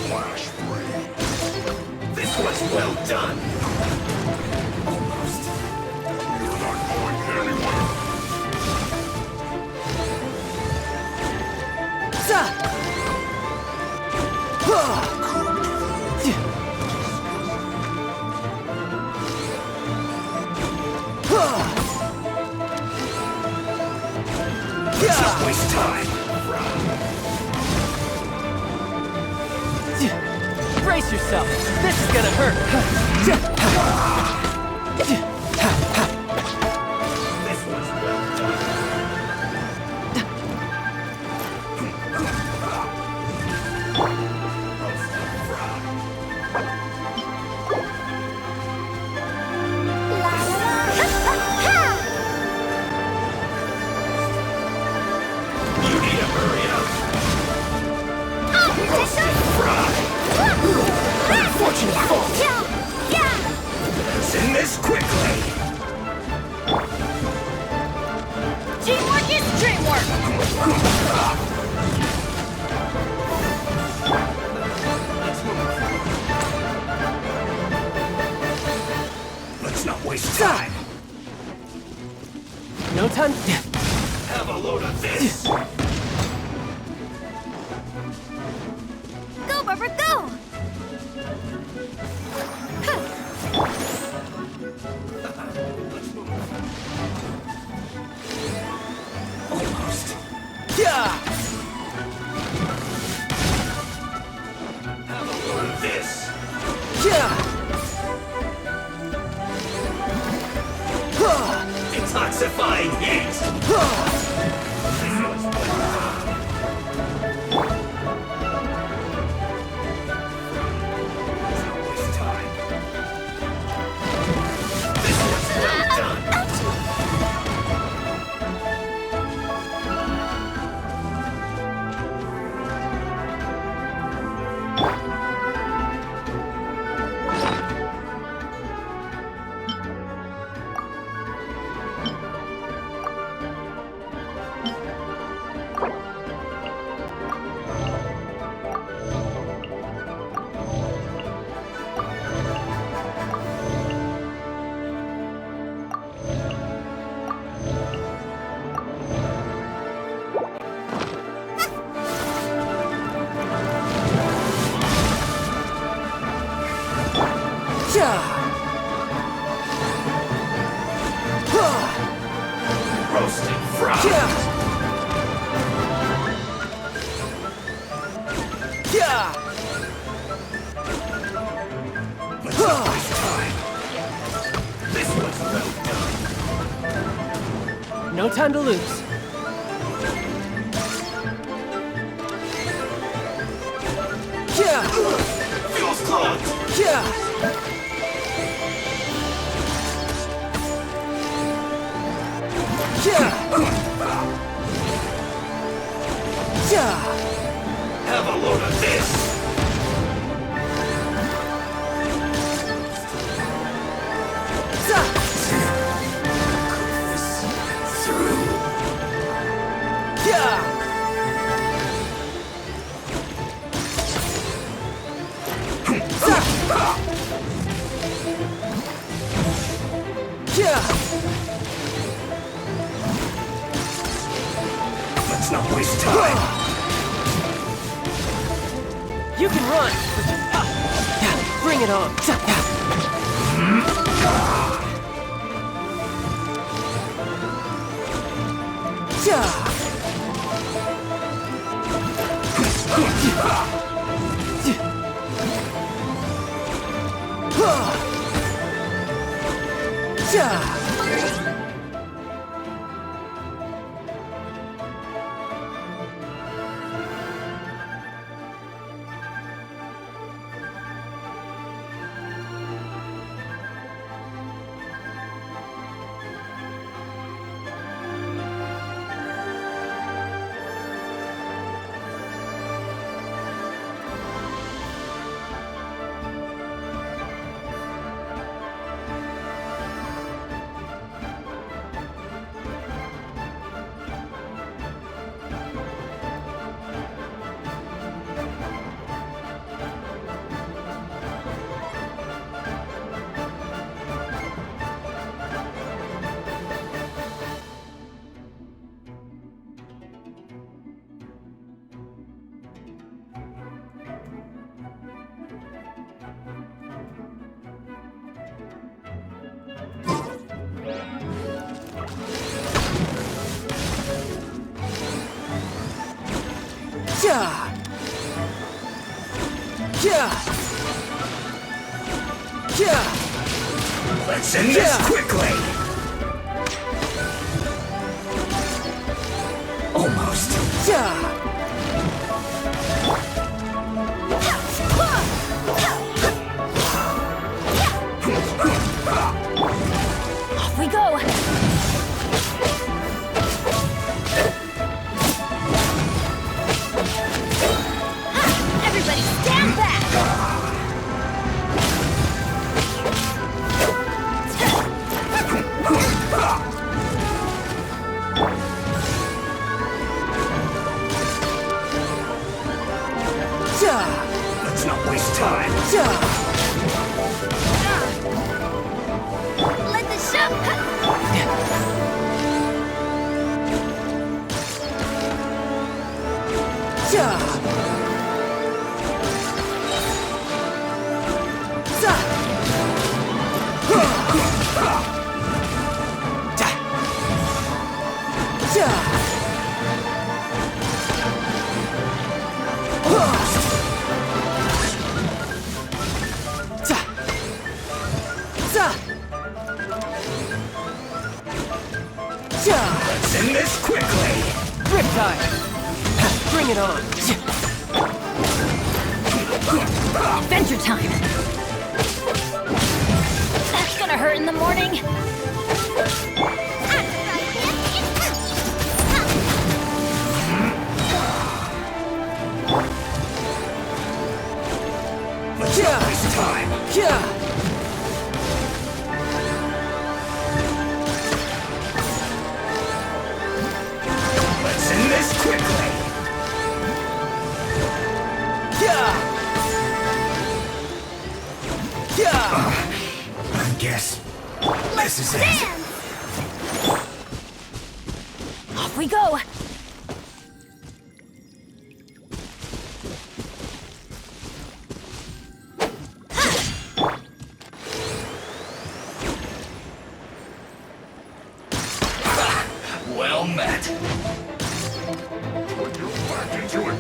Flash free. This was well done. Almost. You're not going anywhere. Let's not waste time. Brace yourself. This is gonna hurt. Let's not waste time. No time. Have a load of this. Go, Barbara, go! Almost. Yeah! Have a load of this. Yeah! Detoxifying heat. Roasted fries. Let's not waste time. This one's well done. No time to lose. Feels clogged. Have a load of this. Let's not waste time. You can run. Bring it on. Let's end this quickly. Almost. Off we go! Everybody stand back! Let's end this quickly! Riptide! Bring it on! Adventure time! That's gonna hurt in the morning! Let's not waste time! Let's end this quickly! I guess this is it. Off we go! Well met. Put your back into it.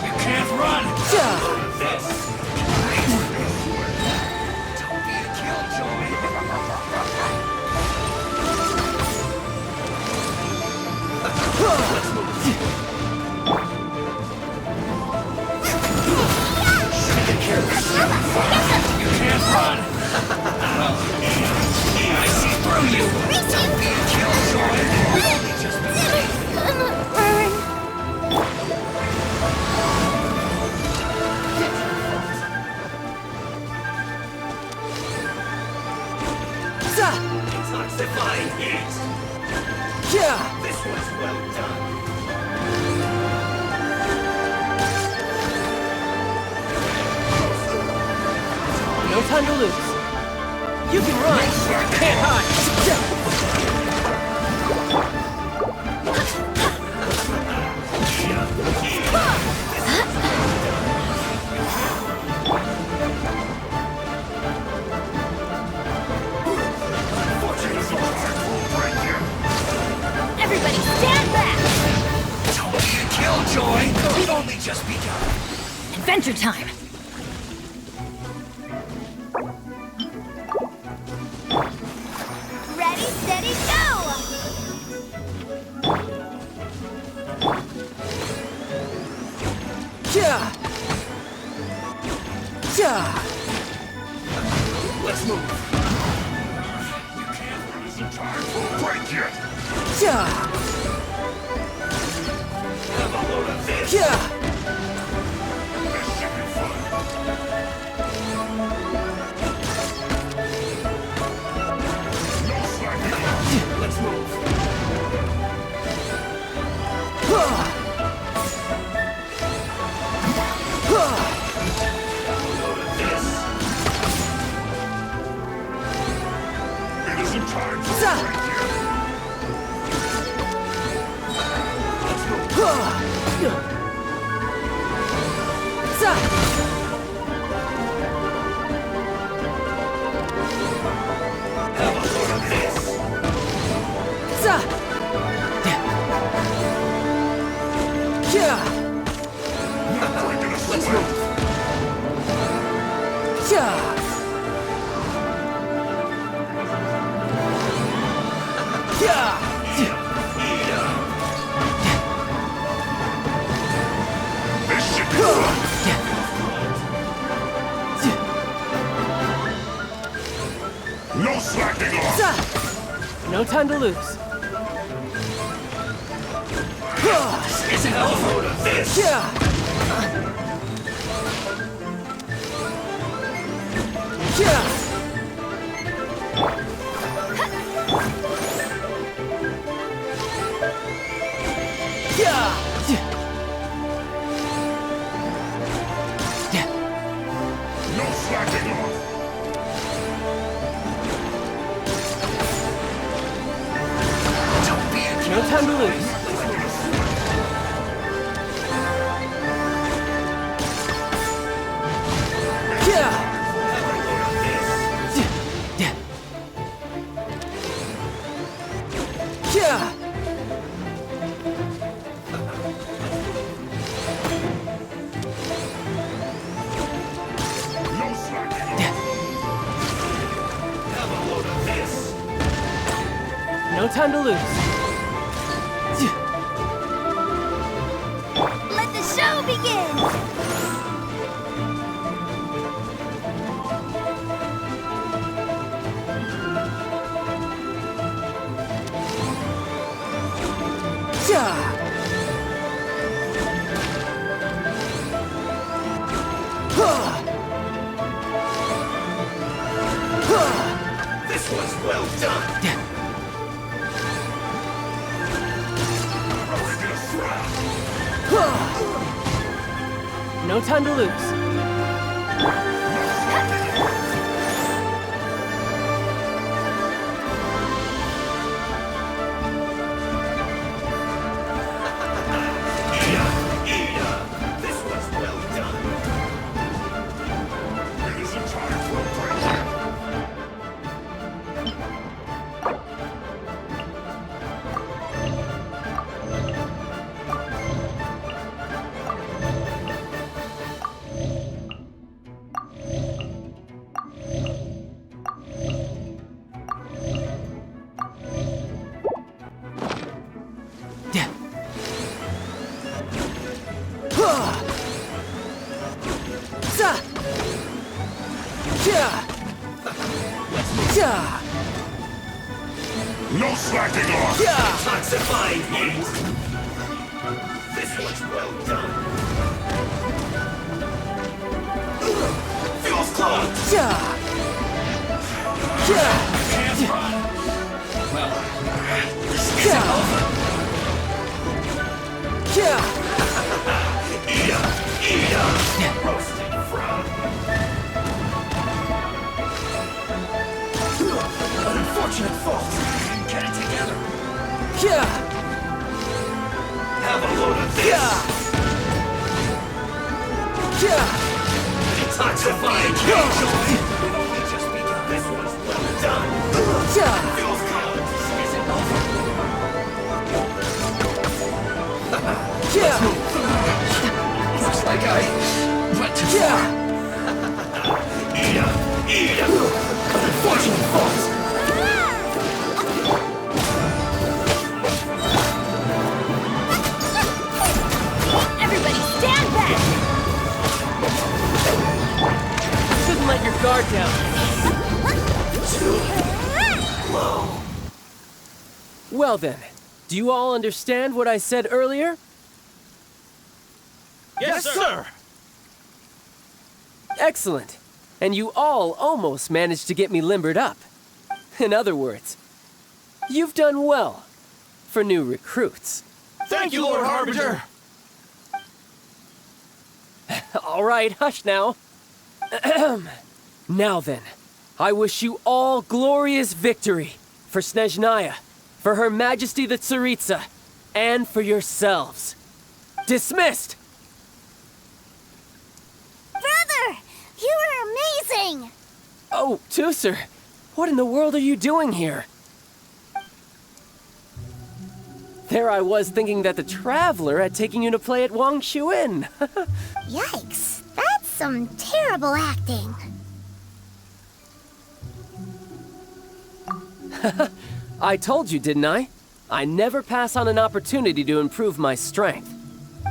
You can't run! This. Don't be a killjoy. Let's move. Take care of yourself. You can't run. I see through you. Don't be a killjoy. Just be Detoxifying heat! This was well done! No time to lose. You can run! Can't hide! Everybody stand back! Don't be a killjoy! We've only just begun! Adventure time! Ready, steady, go! Let's move! Break it! Have a load of this! This should be fun. No slacking off. Let's move! It isn't time for break yet. Have a load of this! Let's move! This should be fun. No slacking off. No time to lose. This isn't over. This. No slacking off. Don't be a No time to lose. Yeah! Yeah! No slacking off. Have a load of this. No time to lose. Let the show begin! Yeah! This was well done. No time to lose. This was well done. It isn't time for a break. No slacking off. Detoxifying heat. This was well done. Feels clogged. Well, this isn't over. Eat up. Roasted frog. An unfortunate fault. Get it together. Have a load of this. Detoxifying angel. We've only just begun. This was well done. Feels good. Isn't over. Looks like I went too far. Eat up. An unfortunate fault. Everybody stand back! Shouldn't let your guard down. Well then, do you all understand what I said earlier? Yes, sir! Excellent. And you all almost managed to get me limbered up. In other words, you've done well for new recruits. Thank you, Lord Harbinger! All right, hush now. Now then, I wish you all glorious victory for Snezhnaya, for Her Majesty the Tsaritsa, and for yourselves. Dismissed! Brother! You were amazing! Oh, Tusser, what in the world are you doing here? There I was thinking that the Traveler had taken you to play at Wang Xuan. Yikes, that's some terrible acting. I told you, didn't I? I never pass on an opportunity to improve my strength.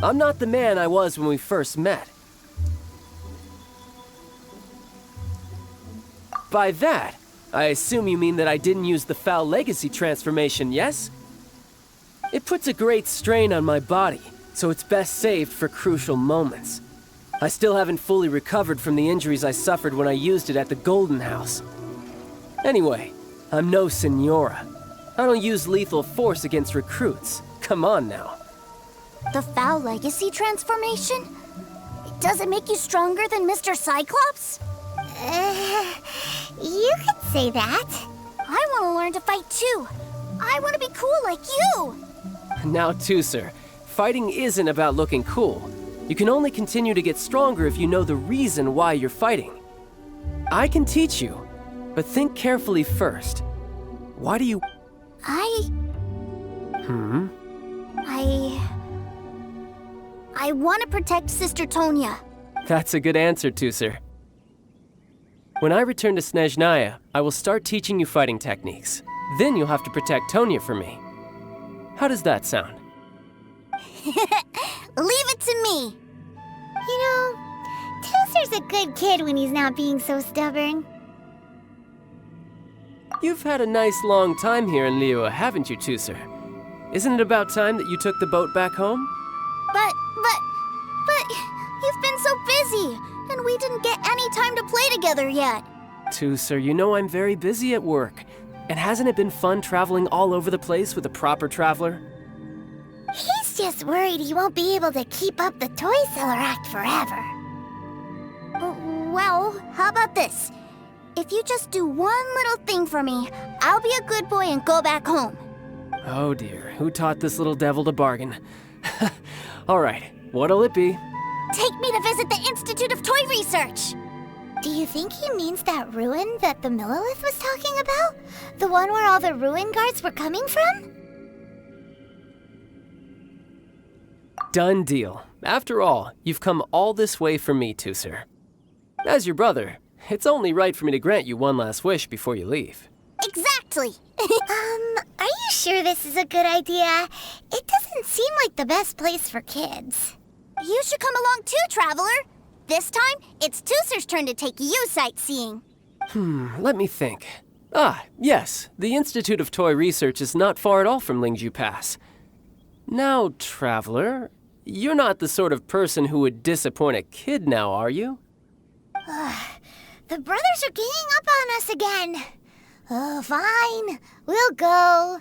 I'm not the man I was when we first met. By that, I assume you mean that I didn't use the Foul Legacy transformation, yes? It puts a great strain on my body, so it's best saved for crucial moments. I still haven't fully recovered from the injuries I suffered when I used it at the Golden House. Anyway, I'm no Senora. I don't use lethal force against recruits. Come on now. The Foul Legacy transformation? Does it make you stronger than Mr. Cyclops? You could say that. I want to learn to fight too. I want to be cool like you. Now, Tusser, fighting isn't about looking cool. You can only continue to get stronger if you know the reason why you're fighting. I can teach you, but think carefully first. Why do you... I want to protect Sister Tonya. That's a good answer, Tusser. When I return to Snezhnaya, I will start teaching you fighting techniques. Then you'll have to protect Tonya for me. How does that sound? Leave it to me. You know, Tusser's a good kid when he's not being so stubborn. You've had a nice long time here in Liyue, haven't you, Tusser? Isn't it about time that you took the boat back home? But you've been so busy, and we didn't get any time to play together yet. Tusser, you know I'm very busy at work. And hasn't it been fun traveling all over the place with a proper traveler? He's just worried he won't be able to keep up the toy seller act forever. Well, how about this? If you just do one little thing for me, I'll be a good boy and go back home. Oh dear, who taught this little devil to bargain? All right, what'll it be? Take me to visit the Institute of Toy Research. Do you think he means that ruin that the Millilith was talking about? The one where all the ruin guards were coming from? Done deal. After all, you've come all this way for me, Tusser. As your brother, it's only right for me to grant you one last wish before you leave. Exactly. Are you sure this is a good idea? It doesn't seem like the best place for kids. You should come along too, Traveler. This time, it's Tusser's turn to take you sightseeing. Let me think. Ah, yes, the Institute of Toy Research is not far at all from Lingju Pass. Now, Traveler, you're not the sort of person who would disappoint a kid now, are you? The brothers are ganging up on us again. Oh, fine. We'll go.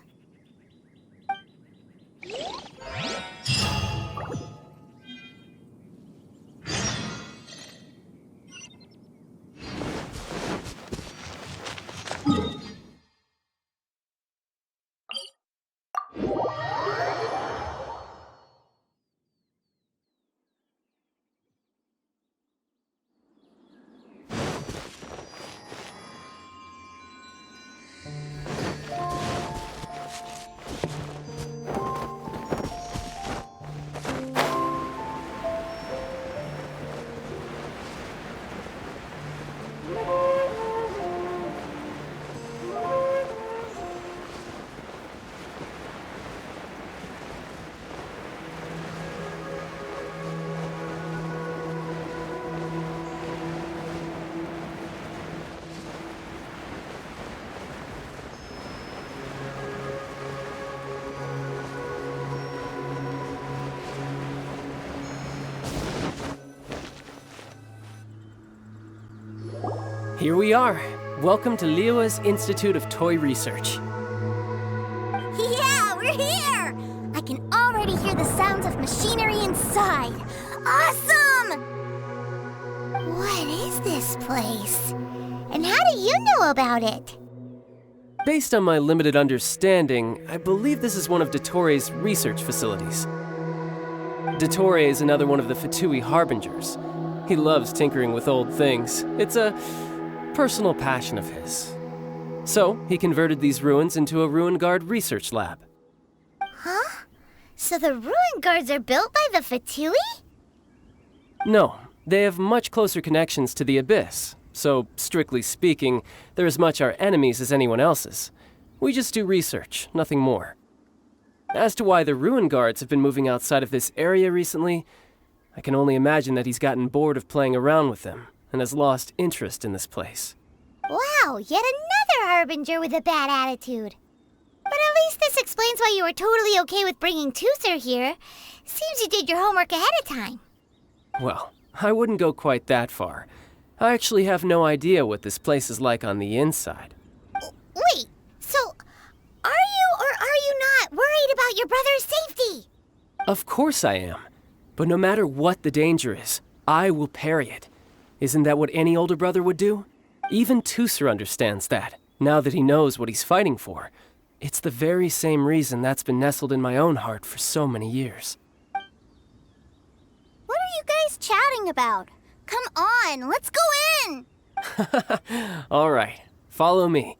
Here we are. Welcome to Liyue's Institute of Toy Research. Yeah, we're here! I can already hear the sounds of machinery inside. Awesome! What is this place? And how do you know about it? Based on my limited understanding, I believe this is one of Dottoro's research facilities. Dottore is another one of the Fatui Harbingers. He loves tinkering with old things. It's a personal passion of his. So, he converted these ruins into a Ruin Guard research lab. Huh? So the ruin guards are built by the Fatui? No, they have much closer connections to the Abyss. So, strictly speaking, they're as much our enemies as anyone else's. We just do research, nothing more. As to why the Ruin Guards have been moving outside of this area recently, I can only imagine that he's gotten bored of playing around with them and has lost interest in this place. Wow, yet another Harbinger with a bad attitude. But at least this explains why you were totally okay with bringing Tusser here. Seems you did your homework ahead of time. Well, I wouldn't go quite that far. I actually have no idea what this place is like on the inside. Wait, so are you or are you not worried about your brother's safety? Of course I am. But no matter what the danger is, I will parry it. Isn't that what any older brother would do? Even Tusser understands that, now that he knows what he's fighting for. It's the very same reason that's been nestled in my own heart for so many years. What are you guys chatting about? Come on, let's go in! All right, follow me.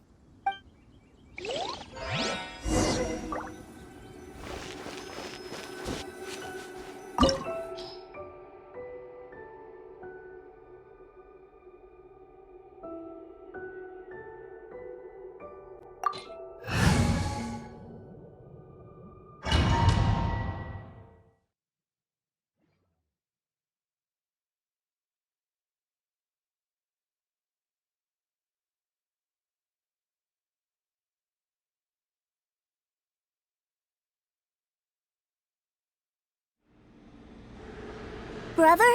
Brother,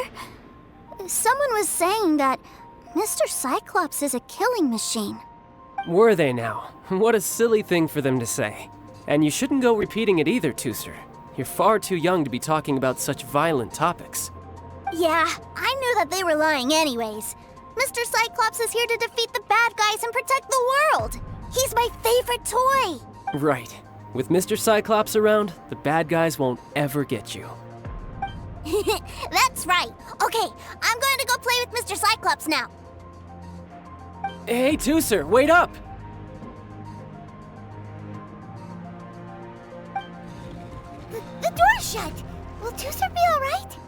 someone was saying that Mr. Cyclops is a killing machine. Were they now? What a silly thing for them to say. And you shouldn't go repeating it either, Tooster. You're far too young to be talking about such violent topics. Yeah, I knew that they were lying anyways. Mr. Cyclops is here to defeat the bad guys and protect the world. He's my favorite toy. Right. With Mr. Cyclops around, the bad guys won't ever get you. That's right. Okay, I'm going to go play with Mr. Cyclops now. Hey, Tooster, wait up! The door's shut. Will Tooster be all right?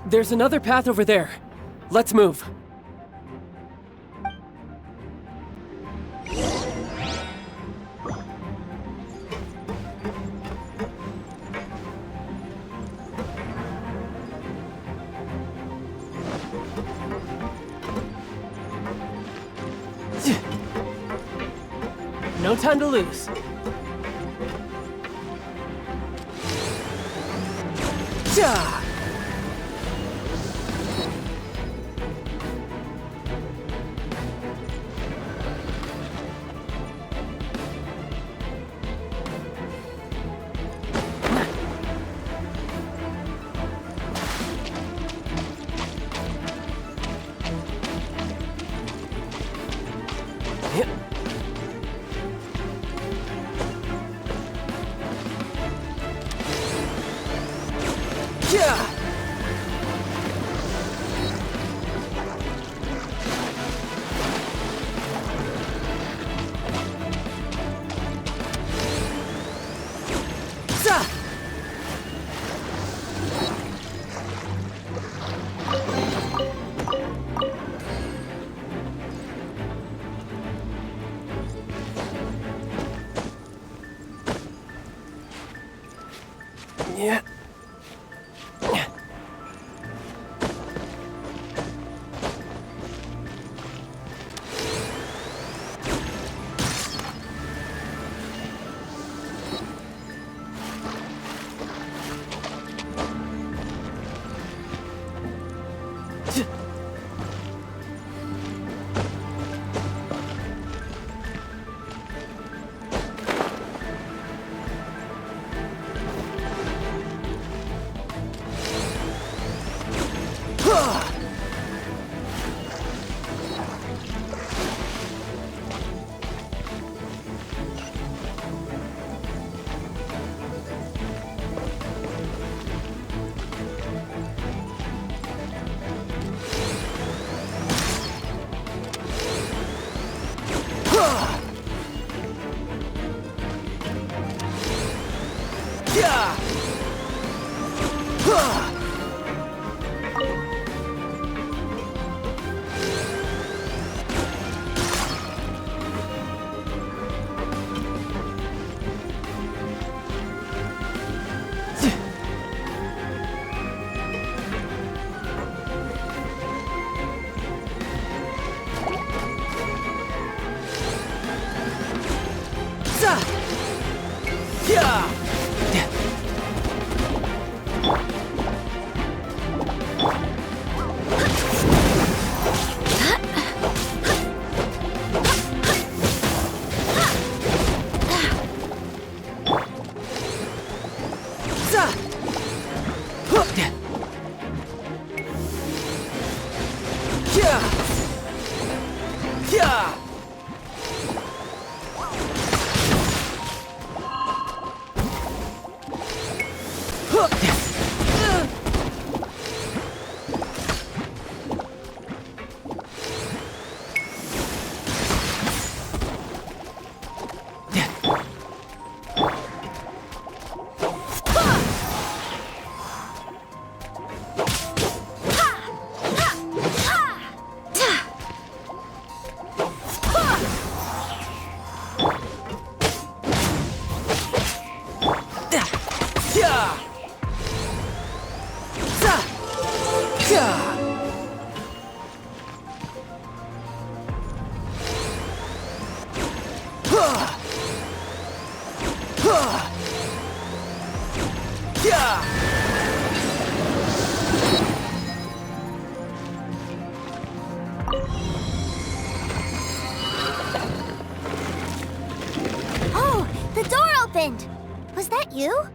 There's another path over there. Let's move. No time to lose. Ja! Yeah. Oh, the door opened! Was that you?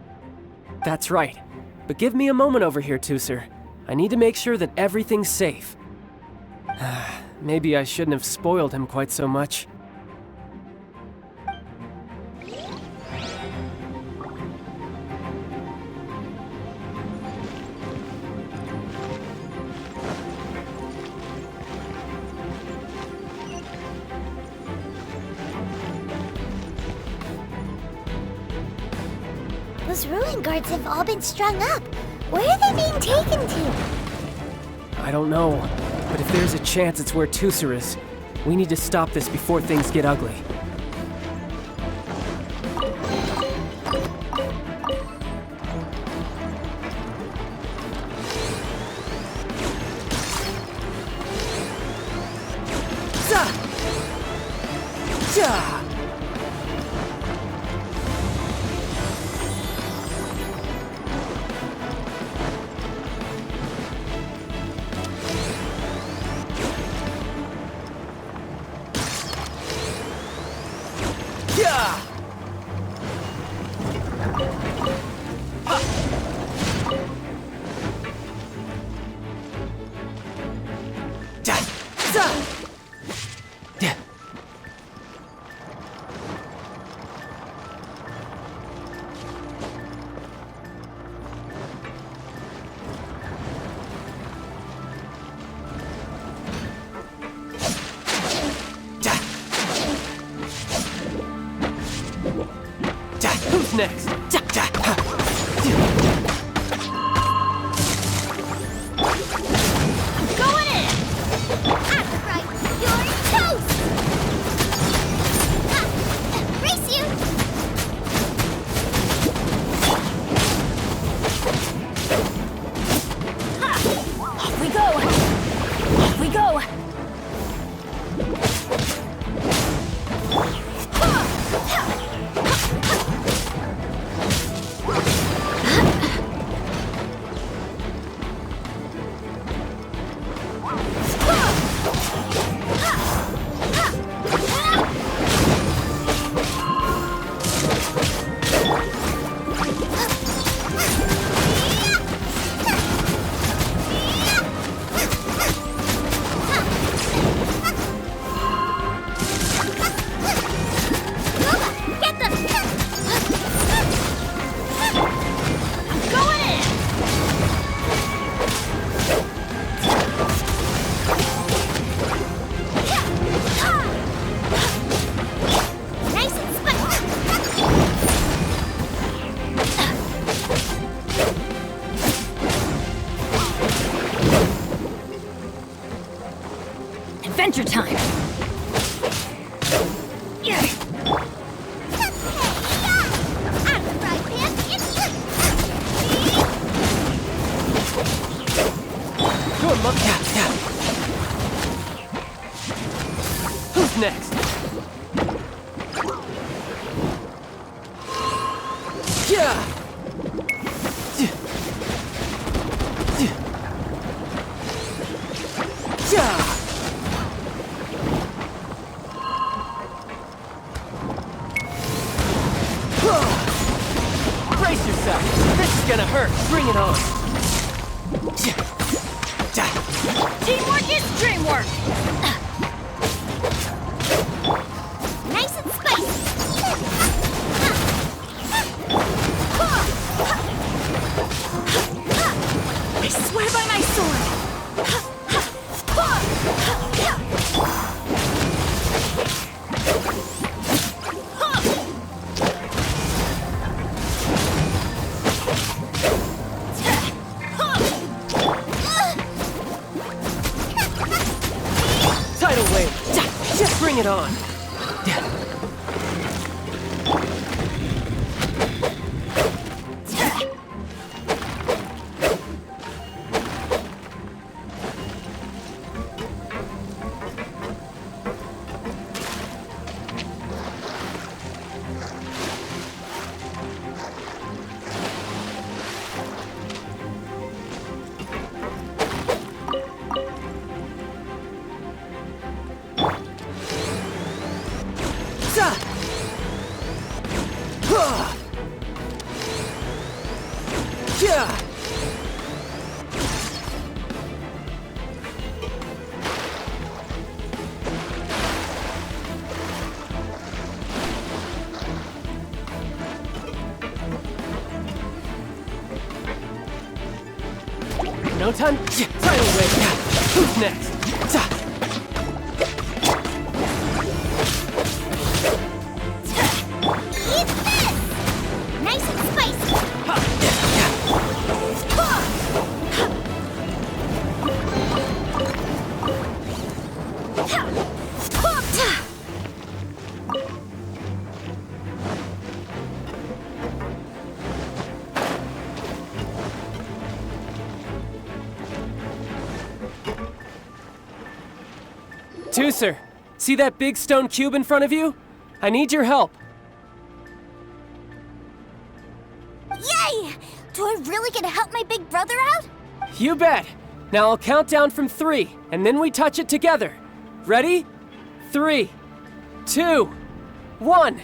That's right. But give me a moment over here, Tusser. I need to make sure that everything's safe. Maybe I shouldn't have spoiled him quite so much. Those ruin guards have all been strung up. Where are they being taken to? I don't know, but if there's a chance it's where Tusser is, we need to stop this before things get ugly. Who's next? Going in! That's right, you're toast! Race you! Off we go! Off we go! Adventure time! Who's next? Brace yourself. This is gonna hurt. Bring it on. Teamwork is dreamwork! Nice and spicy! I swear by my sword! Tidal wave. Just bring it on. No time. Tidal wave. Who's next? Eat this! Nice and spicy. Tooser, see that big stone cube in front of you? I need your help. Yay! Do I really get to help my big brother out? You bet. Now I'll count down from 3, and then we touch it together. Ready? 3, 2, 1.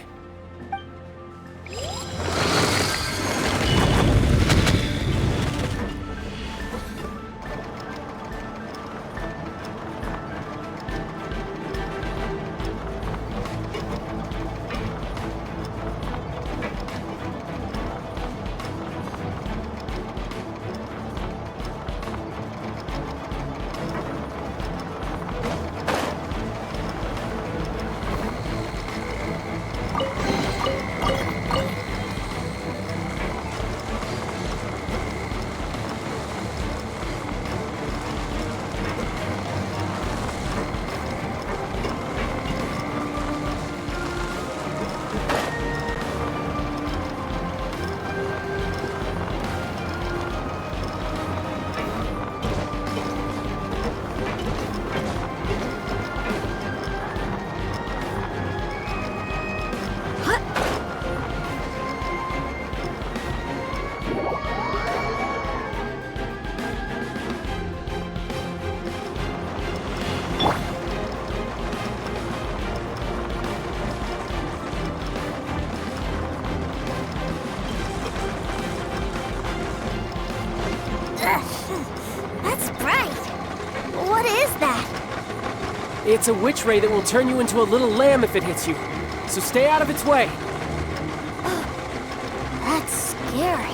That's bright. What is that? It's a witch ray that will turn you into a little lamb if it hits you. So stay out of its way. That's scary.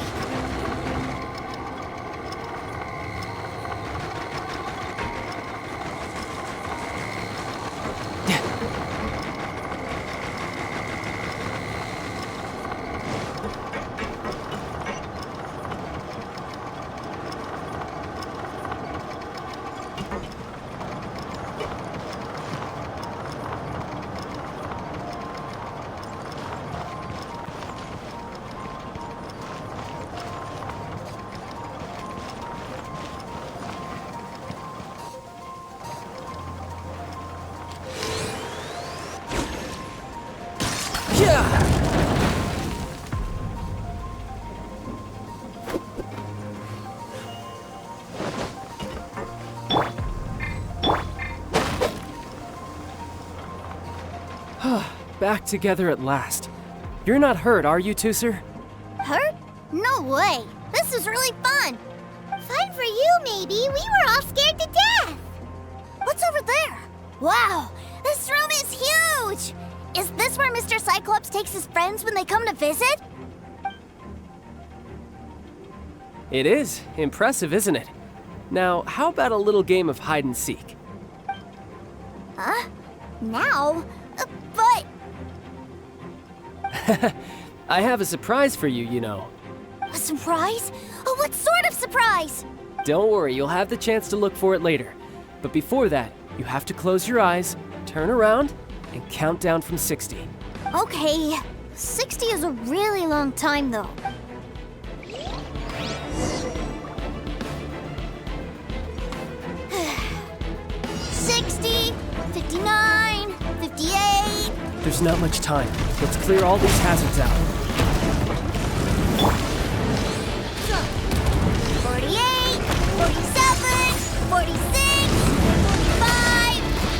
Back together at last. You're not hurt, are you, Tooser? Hurt? No way. This is really fun. Fun for you, maybe. We were all scared to death. What's over there? Wow, this room is huge! Is this where Mr. Cyclops takes his friends when they come to visit? It is. Impressive, isn't it? Now, how about a little game of hide and seek? Huh? Now? But... I have a surprise for you, you know. A surprise? Oh, what sort of surprise? Don't worry, you'll have the chance to look for it later. But before that, you have to close your eyes, turn around, and count down from 60. Okay. 60 is a really long time, though. 60, 59, 58... There's not much time. Let's clear all these hazards out. 48, 47, 46, 45...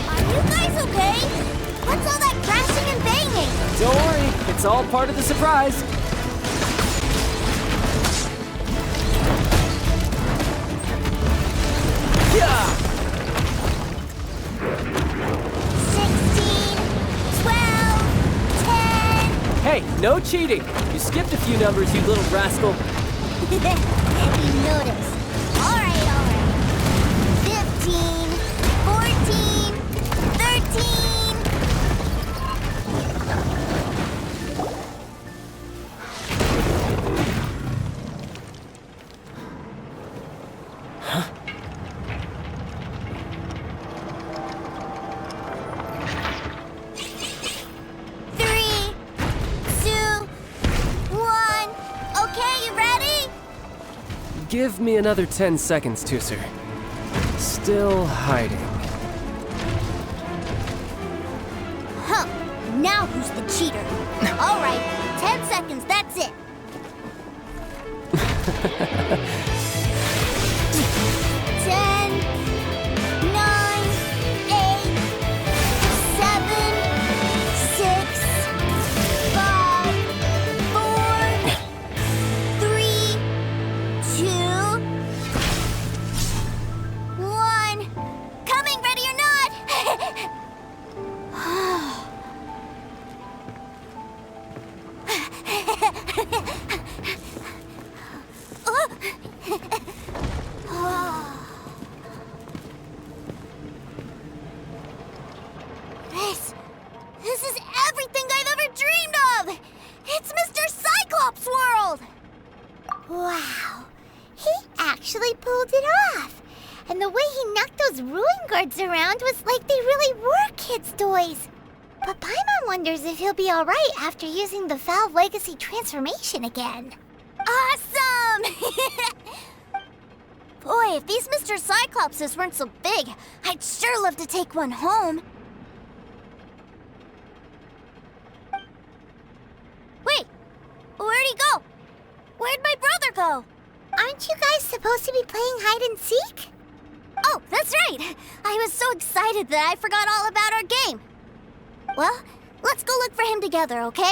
Are you guys okay? What's all that crashing and banging? Don't worry, it's all part of the surprise. Yeah! 16, 12, 10. Hey, no cheating. You skipped a few numbers, you little rascal. You noticed. All right. 15, 14, 13. Huh? Give me another 10 seconds, Tooser. Still hiding. Huh. Now who's the cheater? All right, 10 seconds, that's it. 10, 9, 8, 7, 6, 5, 4, 3, 2, 1. Coming, ready or not? This is everything I've ever dreamed of! It's Mr. Cyclops' world! Wow, he actually pulled it off. And the way he knocked those ruin guards around was like they really were kids' toys. But Paimon wonders if he'll be alright after using the Valve Legacy transformation again. Awesome! Boy, if these Mr. Cyclopses weren't so big, I'd sure love to take one home. Wait, where'd he go? Where'd my brother go? Aren't you guys supposed to be playing hide and seek? Oh, that's right! I was so excited that I forgot all about our game. Well, let's go look for him together, okay?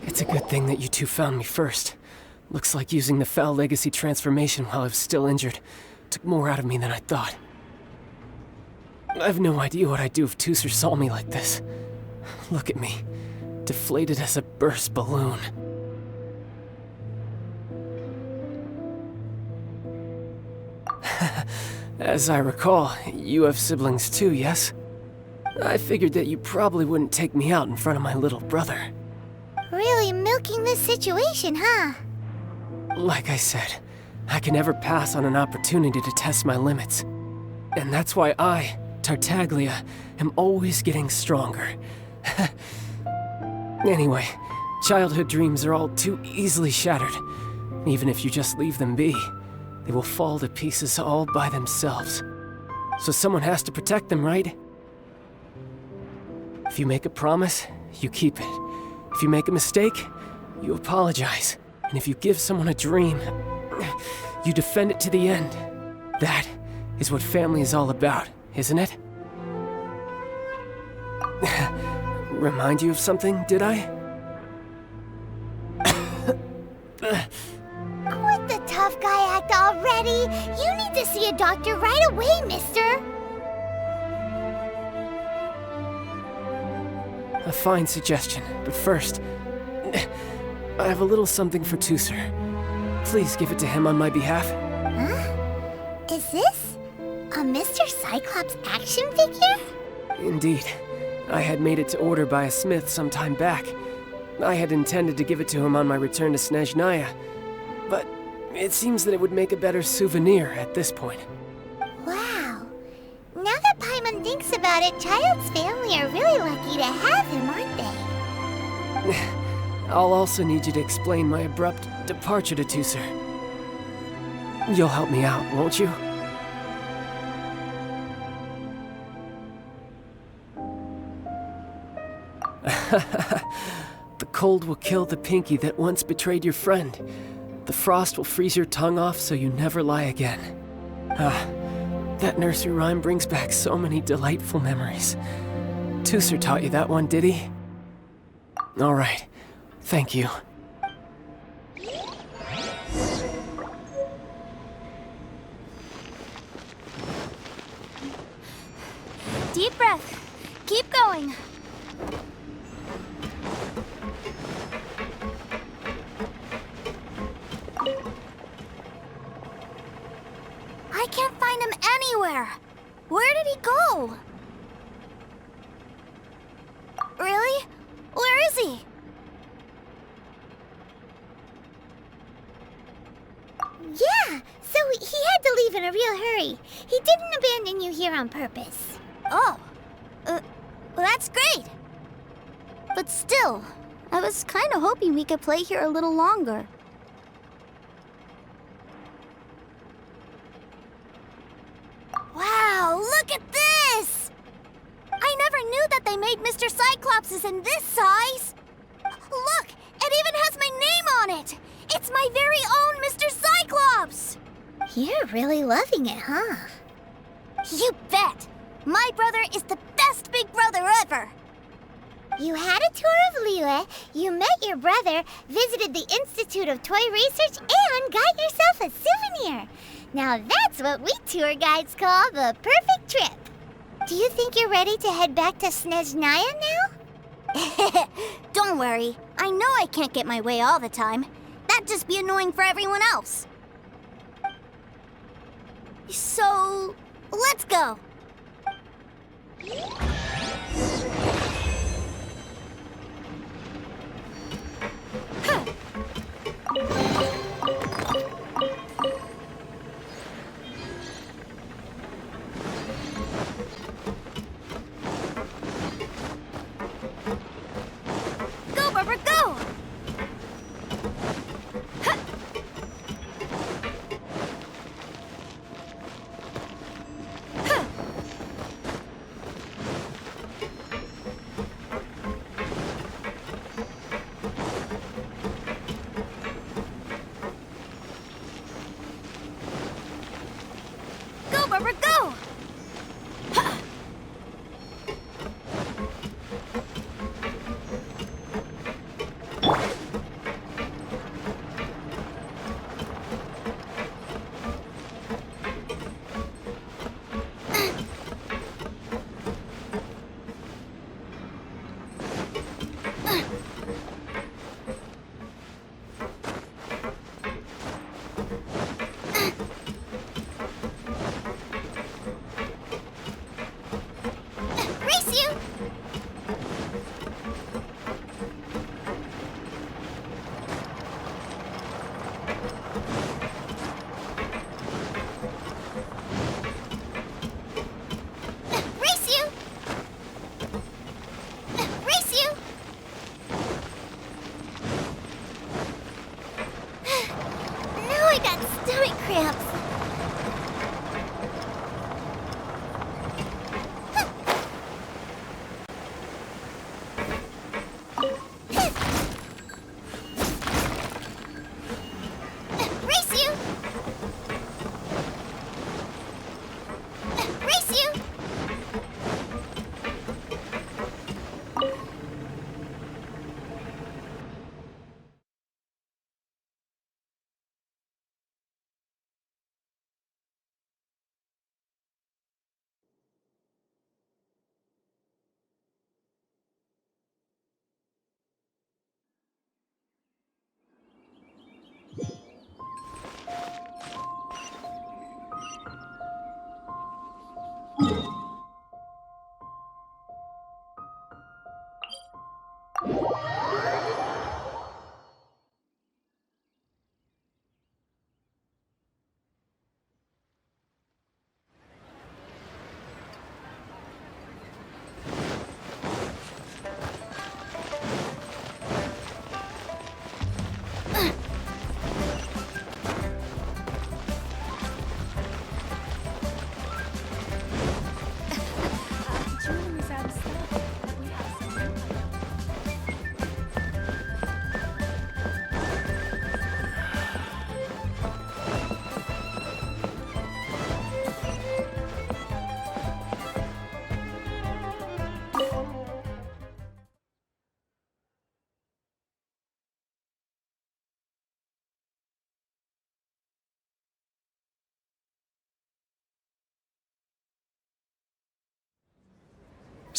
It's a good thing that you two found me first. Looks like using the Foul Legacy transformation while I was still injured took more out of me than I thought. I have no idea what I'd do if Tooser saw me like this. Look at me, deflated as a burst balloon. As I recall, you have siblings too, yes? I figured that you probably wouldn't take me out in front of my little brother. Really milking this situation, huh? Like I said, I can never pass on an opportunity to test my limits. And that's why I, Tartaglia, am always getting stronger. Anyway, childhood dreams are all too easily shattered. Even if you just leave them be, they will fall to pieces all by themselves. So someone has to protect them, right? If you make a promise, you keep it. If you make a mistake, you apologize. And if you give someone a dream, you defend it to the end. That is what family is all about, isn't it? Remind you of something, did I? Quit the tough guy act already! You need to see a doctor right away, mister! A fine suggestion, but first, I have a little something for Tooser. Please give it to him on my behalf. Huh? Is this a Mr. Cyclops action figure? Indeed. I had made it to order by a smith some time back. I had intended to give it to him on my return to Snezhnaya, but it seems that it would make a better souvenir at this point. Wow. Now that Paimon thinks about it, Child's family are really lucky to have him, aren't they? I'll also need you to explain my abrupt departure to Tooser. You'll help me out, won't you? The cold will kill the pinky that once betrayed your friend. The frost will freeze your tongue off so you never lie again. Ah, that nursery rhyme brings back so many delightful memories. Tusser taught you that one, did he? All right, thank you. Deep breath. Keep going. I can't find him anywhere. Where did he go? Really? Where is he? Yeah, so he had to leave in a real hurry. He didn't abandon you here on purpose. Oh. Well, that's great. But still, I was kind of hoping we could play here a little longer. Wow, look at this! I never knew that they made Mr. Cyclopses in this size! Look, it even has my name on it! It's my very own Mr. Cyclops! You're really loving it, huh? You bet! My brother is the best big brother ever! You had a tour of Liyue, you met your brother, visited the Institute of Toy Research, and got yourself a souvenir! Now that's what we tour guides call the perfect trip! Do you think you're ready to head back to Snezhnaya now? Don't worry, I know I can't get my way all the time. That'd just be annoying for everyone else. So, let's go! Go, Barbara, go! Go, Barbara, go! Race you! Race you! Race you! Now I got stomach cramps.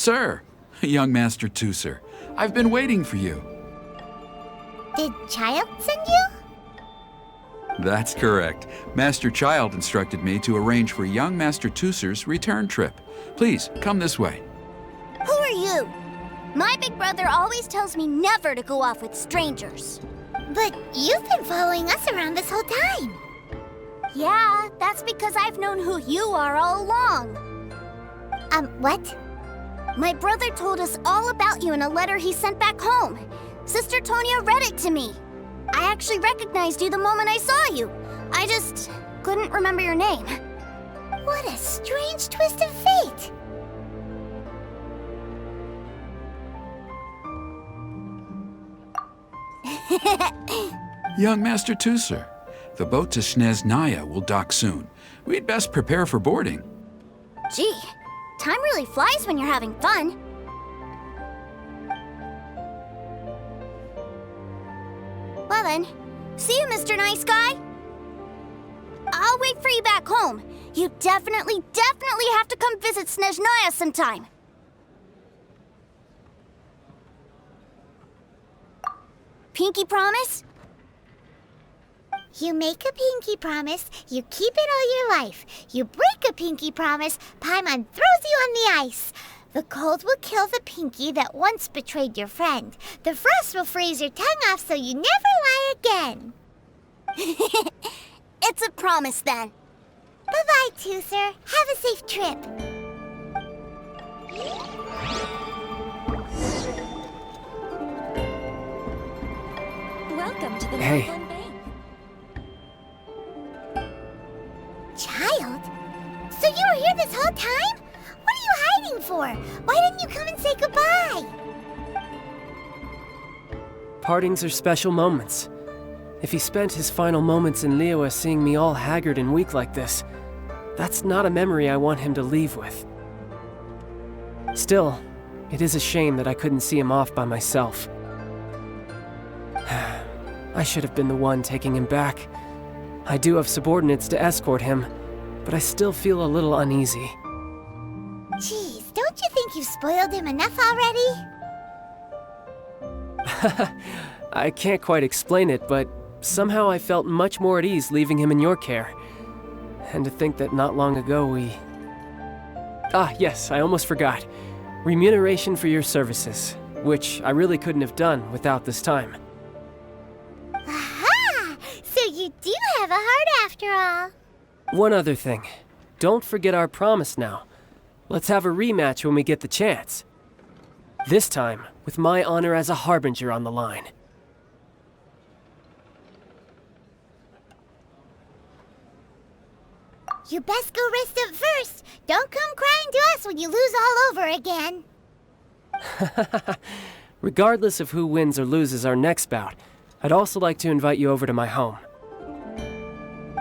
Sir, young Master Tooser, I've been waiting for you. Did Child send you? That's correct. Master Child instructed me to arrange for young Master Tooser's return trip. Please, come this way. Who are you? My big brother always tells me never to go off with strangers. But you've been following us around this whole time. Yeah, that's because I've known who you are all along. What? My brother told us all about you in a letter he sent back home. Sister Tonya read it to me. I actually recognized you the moment I saw you. I just couldn't remember your name. What a strange twist of fate. Young Master Tooser, the boat to Snezhnaya will dock soon. We'd best prepare for boarding. Gee, time really flies when you're having fun. Well then, see you, Mr. Nice Guy. I'll wait for you back home. You definitely have to come visit Snezhnaya sometime. Pinky promise? You make a pinky promise, you keep it all your life. You break a pinky promise, Paimon throws you on the ice. The cold will kill the pinky that once betrayed your friend. The frost will freeze your tongue off so you never lie again. It's a promise then. Bye-bye, Tooser. Have a safe trip. Welcome to the Hey. Northland Bank. Child? So you were here this whole time? What are you hiding for? Why didn't you come and say goodbye? Partings are special moments. If he spent his final moments in Liyue seeing me all haggard and weak like this, that's not a memory I want him to leave with. Still, it is a shame that I couldn't see him off by myself. I should have been the one taking him back. I do have subordinates to escort him, but I still feel a little uneasy. Jeez, don't you think you've spoiled him enough already? I can't quite explain it, but somehow I felt much more at ease leaving him in your care. And to think that not long ago we... Ah, yes, I almost forgot. Remuneration for your services, which I really couldn't have done without this time. Aha! So you do have a heart after all. One other thing. Don't forget our promise now. Let's have a rematch when we get the chance. This time, with my honor as a harbinger on the line. You best go rest up first. Don't come crying to us when you lose all over again. Regardless of who wins or loses our next bout, I'd also like to invite you over to my home.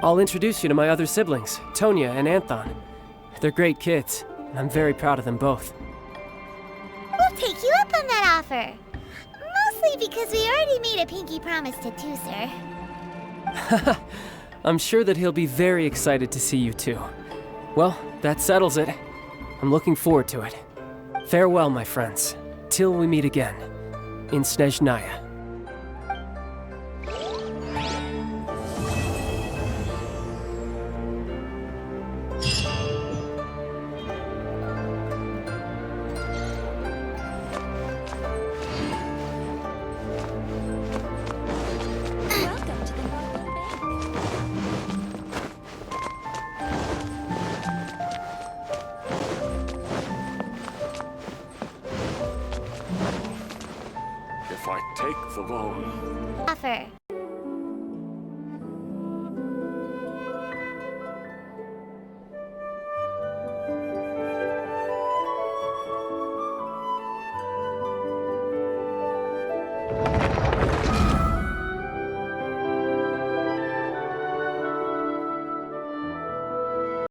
I'll introduce you to my other siblings, Tonya and Anthon. They're great kids, and I'm very proud of them both. We'll take you up on that offer. Mostly because we already made a pinky promise to Tooser. I'm sure that he'll be very excited to see you too. Well, that settles it. I'm looking forward to it. Farewell, my friends, till we meet again, in Snezhnaya. If I take the loan... Offer.